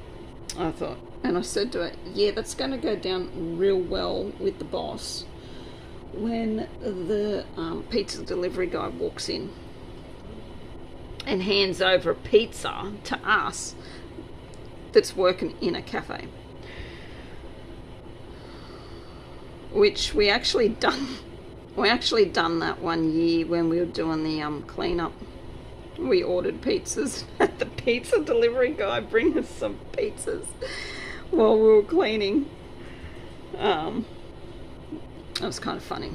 I thought, and I said to her, yeah, that's going to go down real well with the boss when the pizza delivery guy walks in and hands over a pizza to us that's working in a cafe. Which we actually done that one year when we were doing the cleanup. We ordered pizzas, had the pizza delivery guy bring us some pizzas while we were cleaning. That was kind of funny,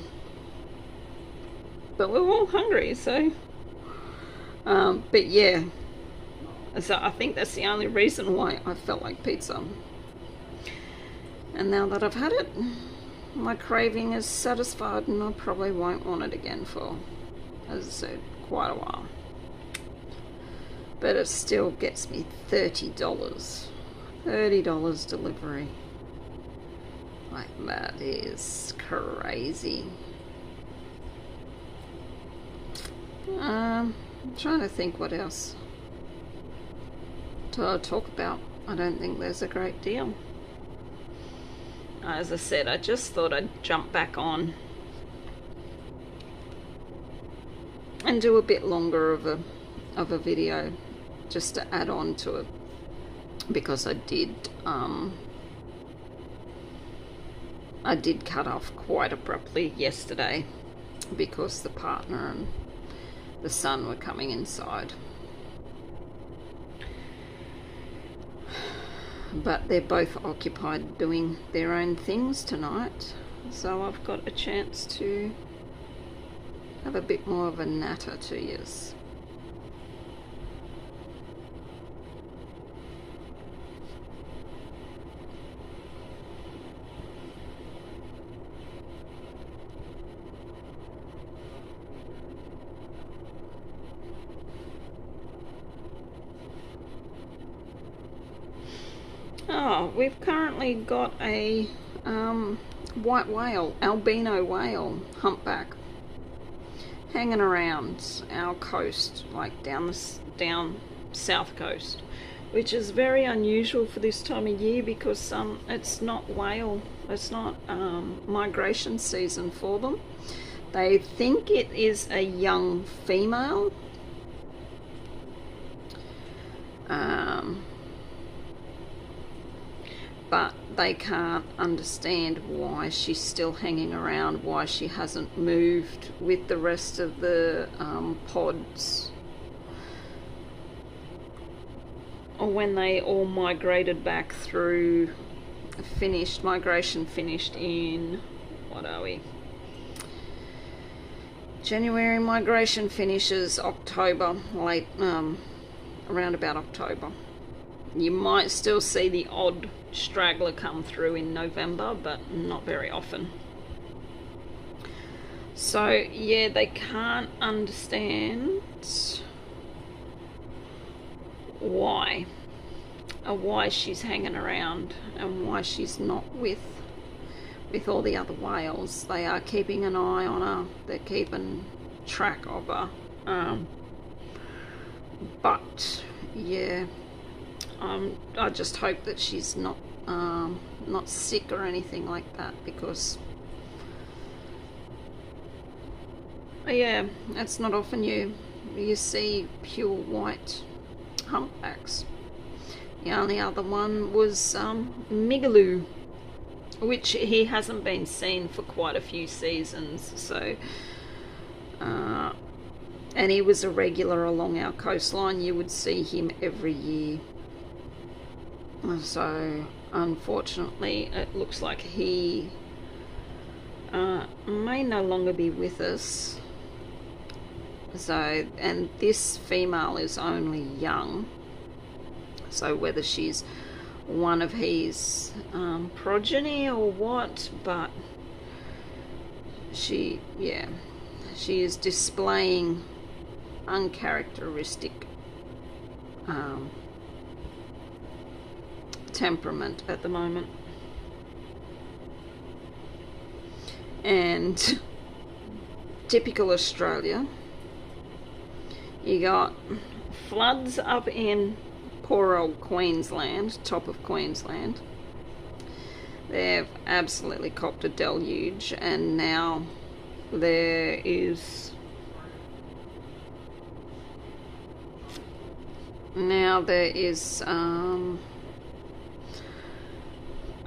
but we were all hungry, so but yeah, so I think that's the only reason why I felt like pizza. And now that I've had it, my craving is satisfied, and I probably won't want it again for, as I said, quite a while. But it still gets me $30 delivery. Like, that is crazy. I'm trying to think what else to talk about. I don't think there's a great deal. As I said, I just thought I'd jump back on and do a bit longer of a video, just to add on to it, because I did cut off quite abruptly yesterday because the partner and the son were coming inside. But they're both occupied doing their own things tonight, so I've got a chance to have a bit more of a natter to yous. Oh, we've currently got a white whale, albino whale, humpback, hanging around our coast, like down south coast, which is very unusual for this time of year because it's not migration season for them. They think it is a young female. But they can't understand why she's still hanging around, why she hasn't moved with the rest of the pods, or when they all migrated back through, migration finished in, what are we? January migration finishes October, late, around about October. You might still see the odd straggler come through in November, but not very often. So yeah, they can't understand why she's hanging around and why she's not with all the other whales. They are keeping an eye on her, they're keeping track of her, but yeah, I just hope that she's not sick or anything like that, because yeah, it's not often you see pure white humpbacks. The only other one was Migaloo, which he hasn't been seen for quite a few seasons, so and he was a regular along our coastline. You would see him every year. So unfortunately it looks like he may no longer be with us. So, and this female is only young, so whether she's one of his progeny or what, but she is displaying uncharacteristic temperament at the moment. And typical Australia, you got floods up in poor old Queensland, top of Queensland. They've absolutely copped a deluge, and now there is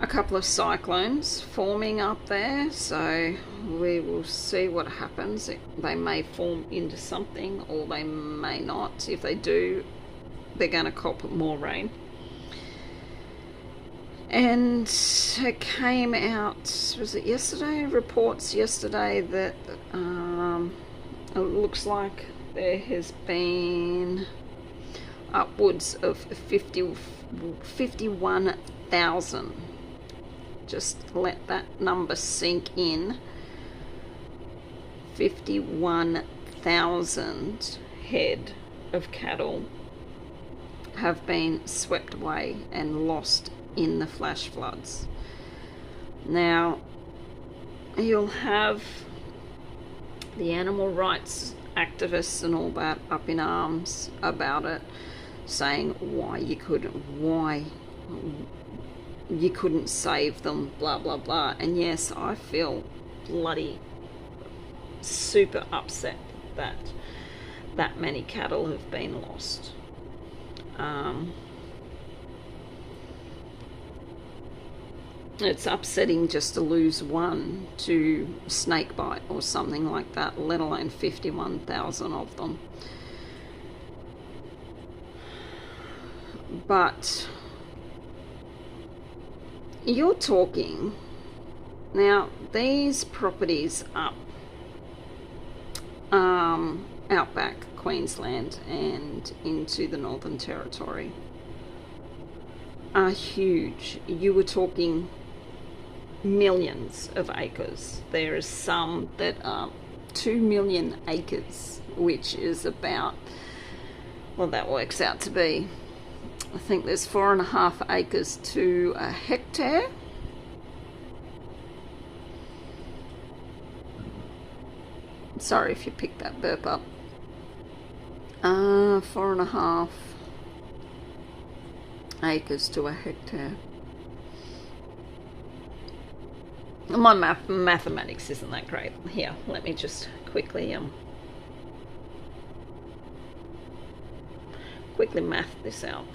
a couple of cyclones forming up there, so we will see what happens. They may form into something or they may not. If they do, they're going to cop more rain. And it came out, was it yesterday? Reports yesterday that it looks like there has been upwards of 51,000. Just let that number sink in. 51,000 head of cattle have been swept away and lost in the flash floods. Now, you'll have the animal rights activists and all that up in arms about it, saying why you couldn't save them, blah blah blah. And yes, I feel bloody super upset that that many cattle have been lost. It's upsetting just to lose one to snake bite or something like that, let alone 51,000 of them. But you're talking now, these properties up outback Queensland and into the Northern Territory are huge. You were talking millions of acres. There are some that are 2 million acres, which is about, well, that works out to be, I think there's 4.5 acres to a hectare. Sorry if you picked that burp up. 4.5 acres to a hectare. My mathematics isn't that great. Here, let me just quickly math this out.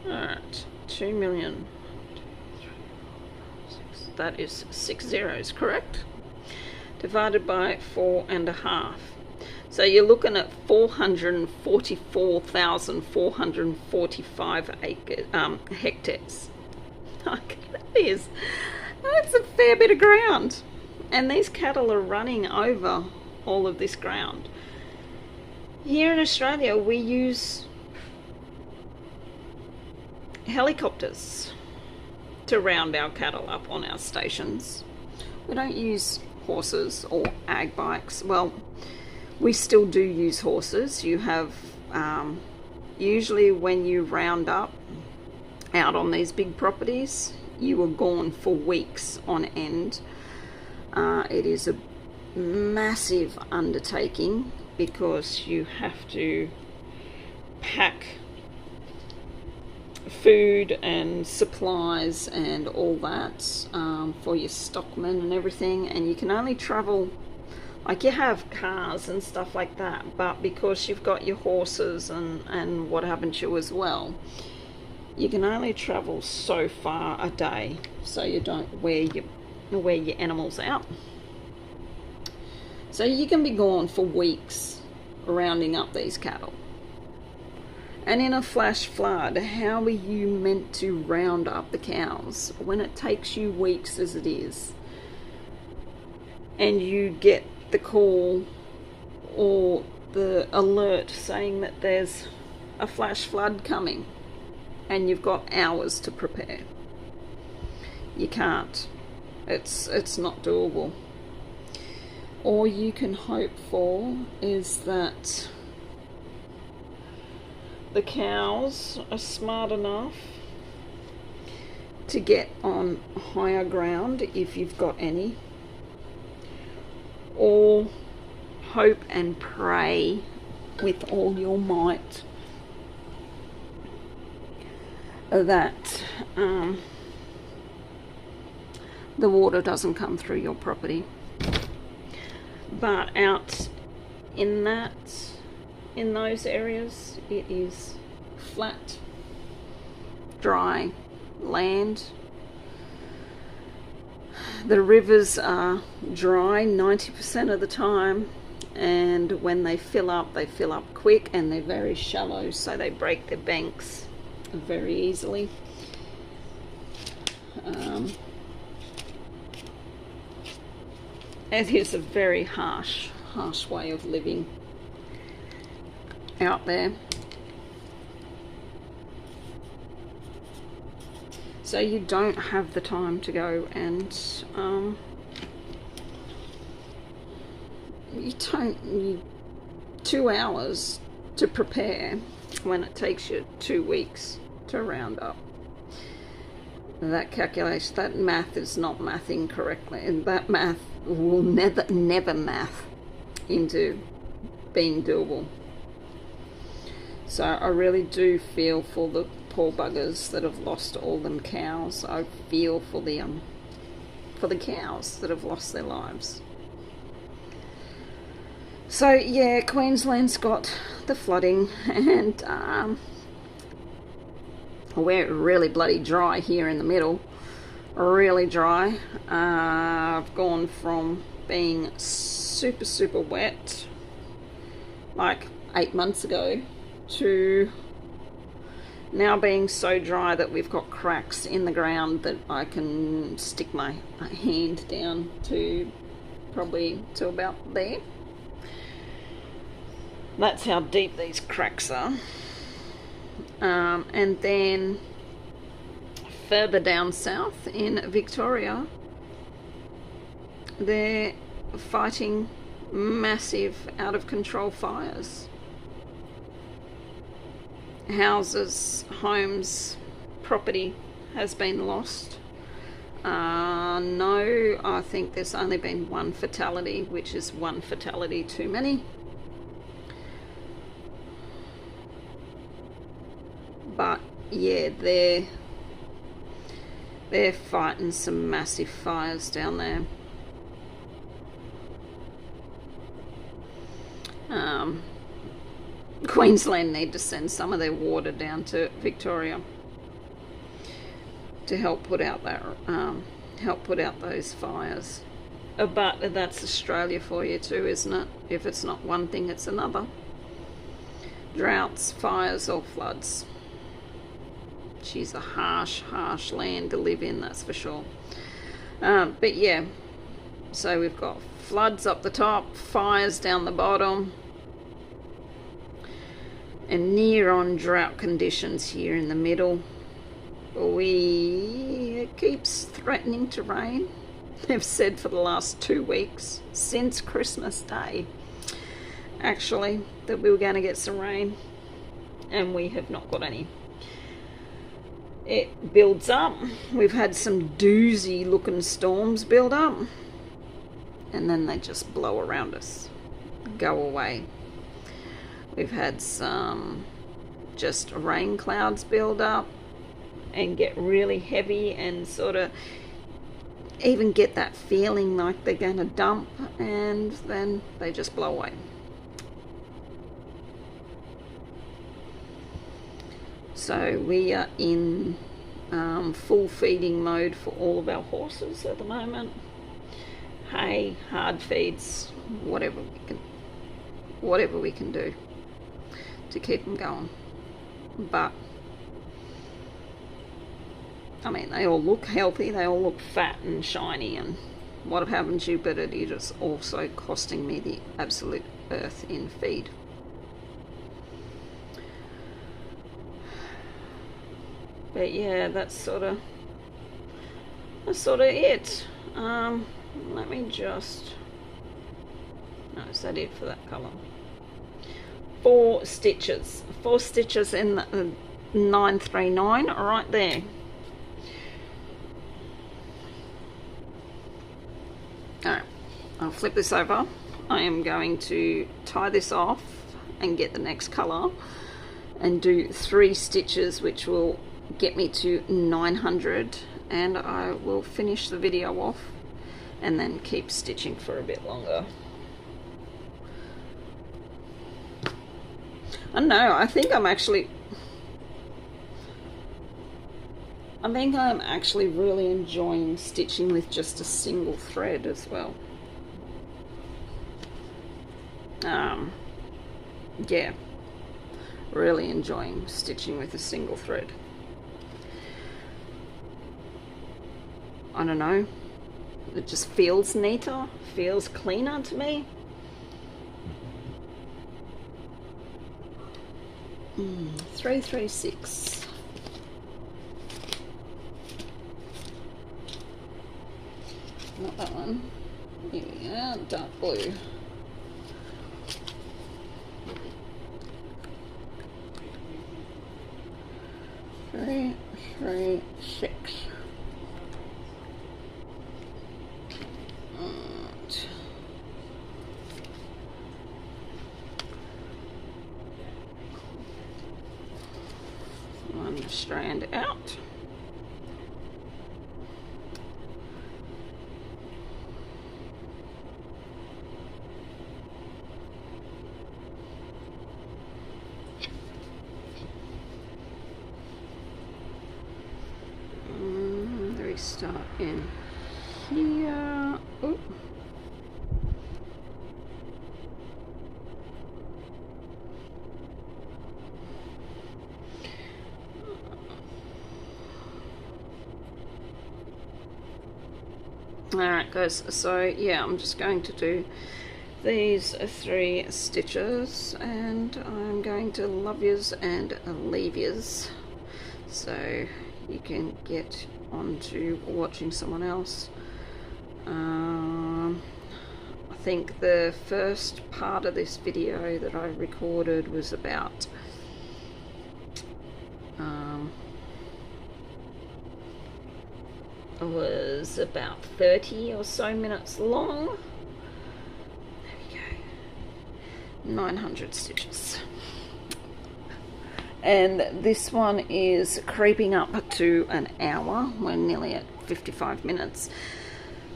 Alright, 2 million. That is 6 zeros, correct? Divided by 4.5. So you're looking at 444,445 hectares. That's a fair bit of ground. And these cattle are running over all of this ground. Here in Australia, we use helicopters to round our cattle up on our stations. We don't use horses or ag bikes. Well, we still do use horses. You have usually when you round up out on these big properties, you are gone for weeks on end. It is a massive undertaking because you have to pack food and supplies and all that for your stockmen and everything, and you can only travel, like you have cars and stuff like that, but because you've got your horses and what haven't you as well, you can only travel so far a day, so you don't wear your animals out. So you can be gone for weeks rounding up these cattle. And in a flash flood, how are you meant to round up the cows when it takes you weeks as it is? And you get the call or the alert saying that there's a flash flood coming and you've got hours to prepare. You can't. It's not doable. All you can hope for is that the cows are smart enough to get on higher ground if you've got any, or hope and pray with all your might that the water doesn't come through your property. But out in those areas, it is flat, dry land. The rivers are dry 90% of the time, and when they fill up quick, and they're very shallow, so they break their banks very easily. It is a very harsh way of living out there. So you don't have the time to go and you 2 hours to prepare when it takes you 2 weeks to round up. That calculation, that math is not mathing correctly, and that math will never math into being doable. So I really do feel for the poor buggers that have lost all them cows. I feel for the cows that have lost their lives. So yeah, Queensland's got the flooding, and we're really bloody dry here in the middle. Really dry. I've gone from being super wet like 8 months ago to now being so dry that we've got cracks in the ground that I can stick my hand down to probably to about there. That's how deep these cracks are. And then further down south in Victoria, they're fighting massive out of control fires. Houses, homes, property has been lost. No, I think there's only been one fatality, which is one fatality too many. But yeah, they're fighting some massive fires down there. Queensland need to send some of their water down to Victoria to help put out those fires. But that's Australia for you too, isn't it? If it's not one thing, it's another. Droughts, fires, or floods. She's a harsh land to live in, that's for sure. But yeah, so we've got floods up the top, fires down the bottom, and near on drought conditions here in the middle. It keeps threatening to rain. They've said for the last 2 weeks, since Christmas Day, actually, that we were going to get some rain, and we have not got any. It builds up. We've had some doozy looking storms build up, and then they just blow around us, go away. We've had some just rain clouds build up and get really heavy and sort of even get that feeling like they're going to dump, and then they just blow away. So we are in full feeding mode for all of our horses at the moment. Hay, hard feeds, whatever we can do to keep them going. but I mean, they all look healthy, they all look fat and shiny and what have you, but it is also costing me the absolute earth in feed. But yeah, that's sort of it. Let me just, no, is that it for that colour? 4 stitches in the 939 right there. Alright, I'll flip this over. I am going to tie this off and get the next colour and do 3 stitches, which will get me to 900, and I will finish the video off and then keep stitching for a bit longer. I don't know, I think I'm actually really enjoying stitching with just a single thread as well. Yeah, really enjoying stitching with a single thread. I don't know, it just feels neater, feels cleaner to me. 336. Not that one. Here we go, dark blue. Three, 6. Right. One strand out. Start in here. Ooh. Alright guys, so yeah, I'm just going to do these 3 stitches and I'm going to love yous and leave yous so you can get onto watching someone else. I think the first part of this video that I recorded was about 30 or so minutes long. There we go. 900 stitches. And this one is creeping up to an hour. We're nearly at 55 minutes.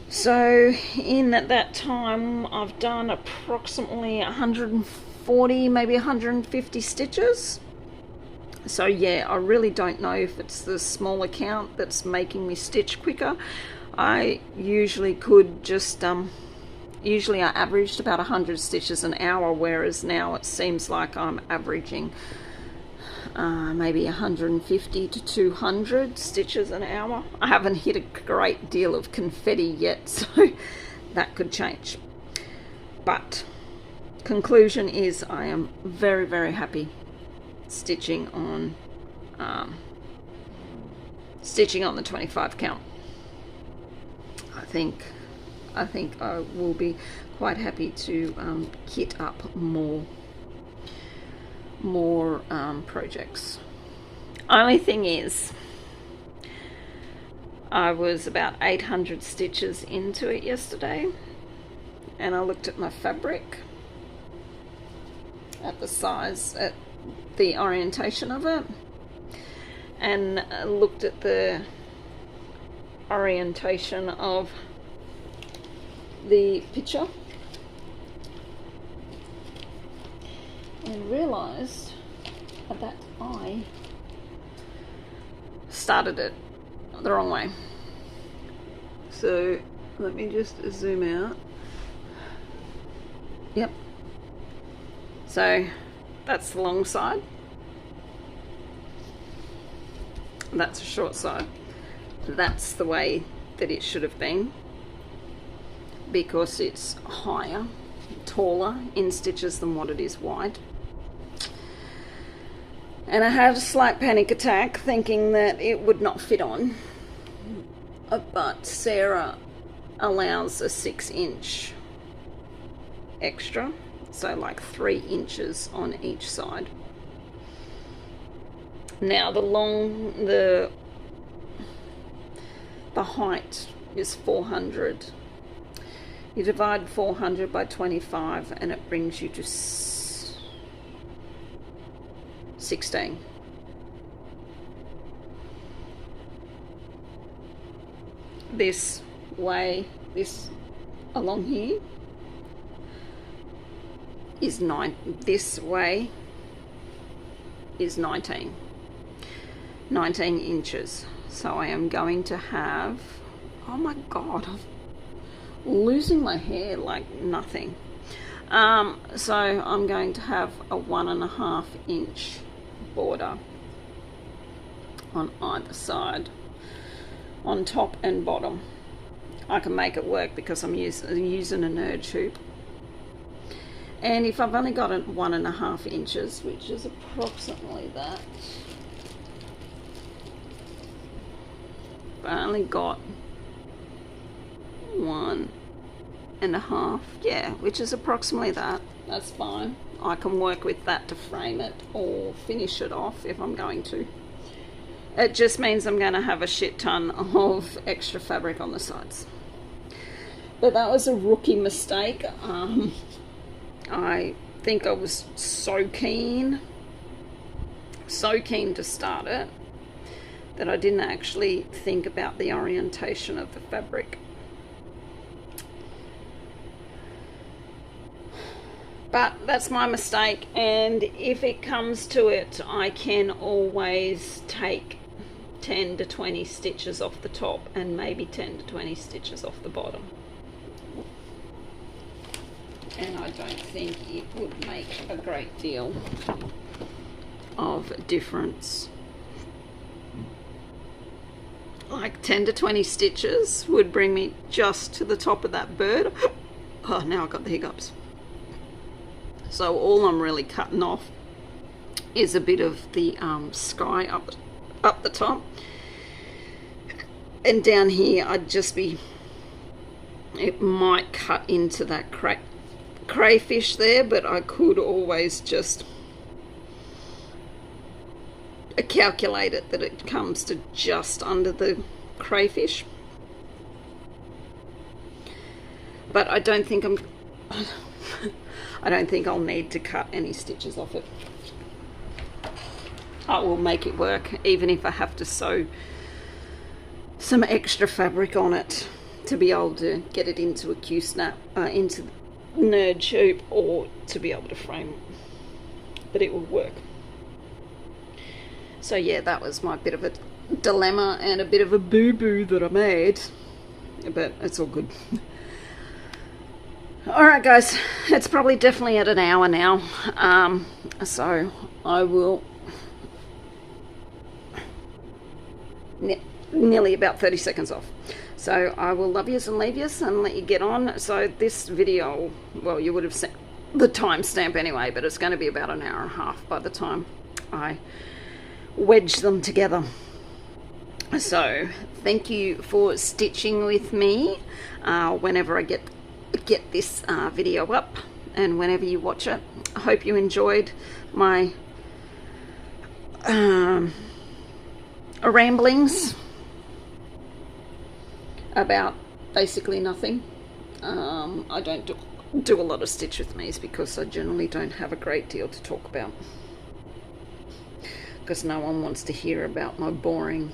So in that time, I've done approximately 140, maybe 150 stitches. So yeah, I really don't know if it's the small account that's making me stitch quicker. I usually could just, usually I averaged about 100 stitches an hour, whereas now it seems like I'm averaging maybe 150 to 200 stitches an hour. I haven't hit a great deal of confetti yet, so that could change. But conclusion is I am very, very happy stitching on the 25 count. I think I will be quite happy to kit up more projects. Only thing is, I was about 800 stitches into it yesterday, and I looked at my fabric, at the size, at the orientation of it, and looked at the orientation of the picture and realized that I started it the wrong way. So let me just zoom out. Yep. So that's the long side That's a short side. That's the way that it should have been, because it's higher, taller in stitches than what it is wide. And I had a slight panic attack thinking that it would not fit on, but Sarah allows a 6-inch extra, so like 3 inches on each side. Now the height is 400. You divide 400 by 25 and it brings you to 16. This way, this along here is 9. This way is 19 inches. So I am going to have, oh my god, I'm losing my hair like nothing. So I'm going to have a 1.5 inch border on either side, on top and bottom. I can make it work because I'm using a nerd hoop. And if I've only got 1.5 inches, which is approximately that, I only got 1.5, yeah, which is approximately that. That's fine. I can work with that to frame it or finish it off if I'm going to. It just means I'm going to have a shit ton of extra fabric on the sides. But that was a rookie mistake. I think I was so keen to start it that I didn't actually think about the orientation of the fabric. But that's my mistake, and if it comes to it, I can always take 10 to 20 stitches off the top and maybe 10 to 20 stitches off the bottom. And I don't think it would make a great deal of difference. Like 10 to 20 stitches would bring me just to the top of that bird. Oh, now I've got the hiccups. So all I'm really cutting off is a bit of the sky up the top. And down here I'd just be, it might cut into that crayfish there, but I could always just calculate it that it comes to just under the crayfish. But I don't think I don't think I'll need to cut any stitches off it. I will make it work, even if I have to sew some extra fabric on it to be able to get it into a Q-snap, into the nerd hoop, or to be able to frame it. But it will work. So yeah, that was my bit of a dilemma and a bit of a boo-boo that I made, but it's all good. Alright guys, it's probably definitely at an hour now, so I will, nearly about 30 seconds off. So I will love yous and leave yous and let you get on. So this video, well, you would have seen the timestamp anyway, but it's going to be about an hour and a half by the time I wedge them together. So thank you for stitching with me whenever I get this video up, and whenever you watch it. I hope you enjoyed my ramblings about basically nothing. I don't do a lot of stitch with me's because I generally don't have a great deal to talk about, because no one wants to hear about my boring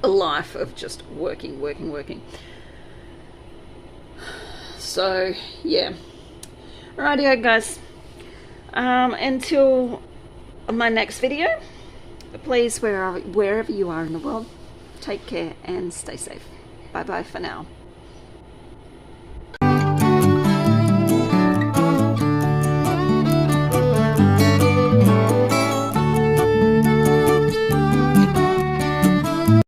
life of just working. So yeah, rightio guys, until my next video, please, wherever you are in the world, take care and stay safe. Bye bye for now.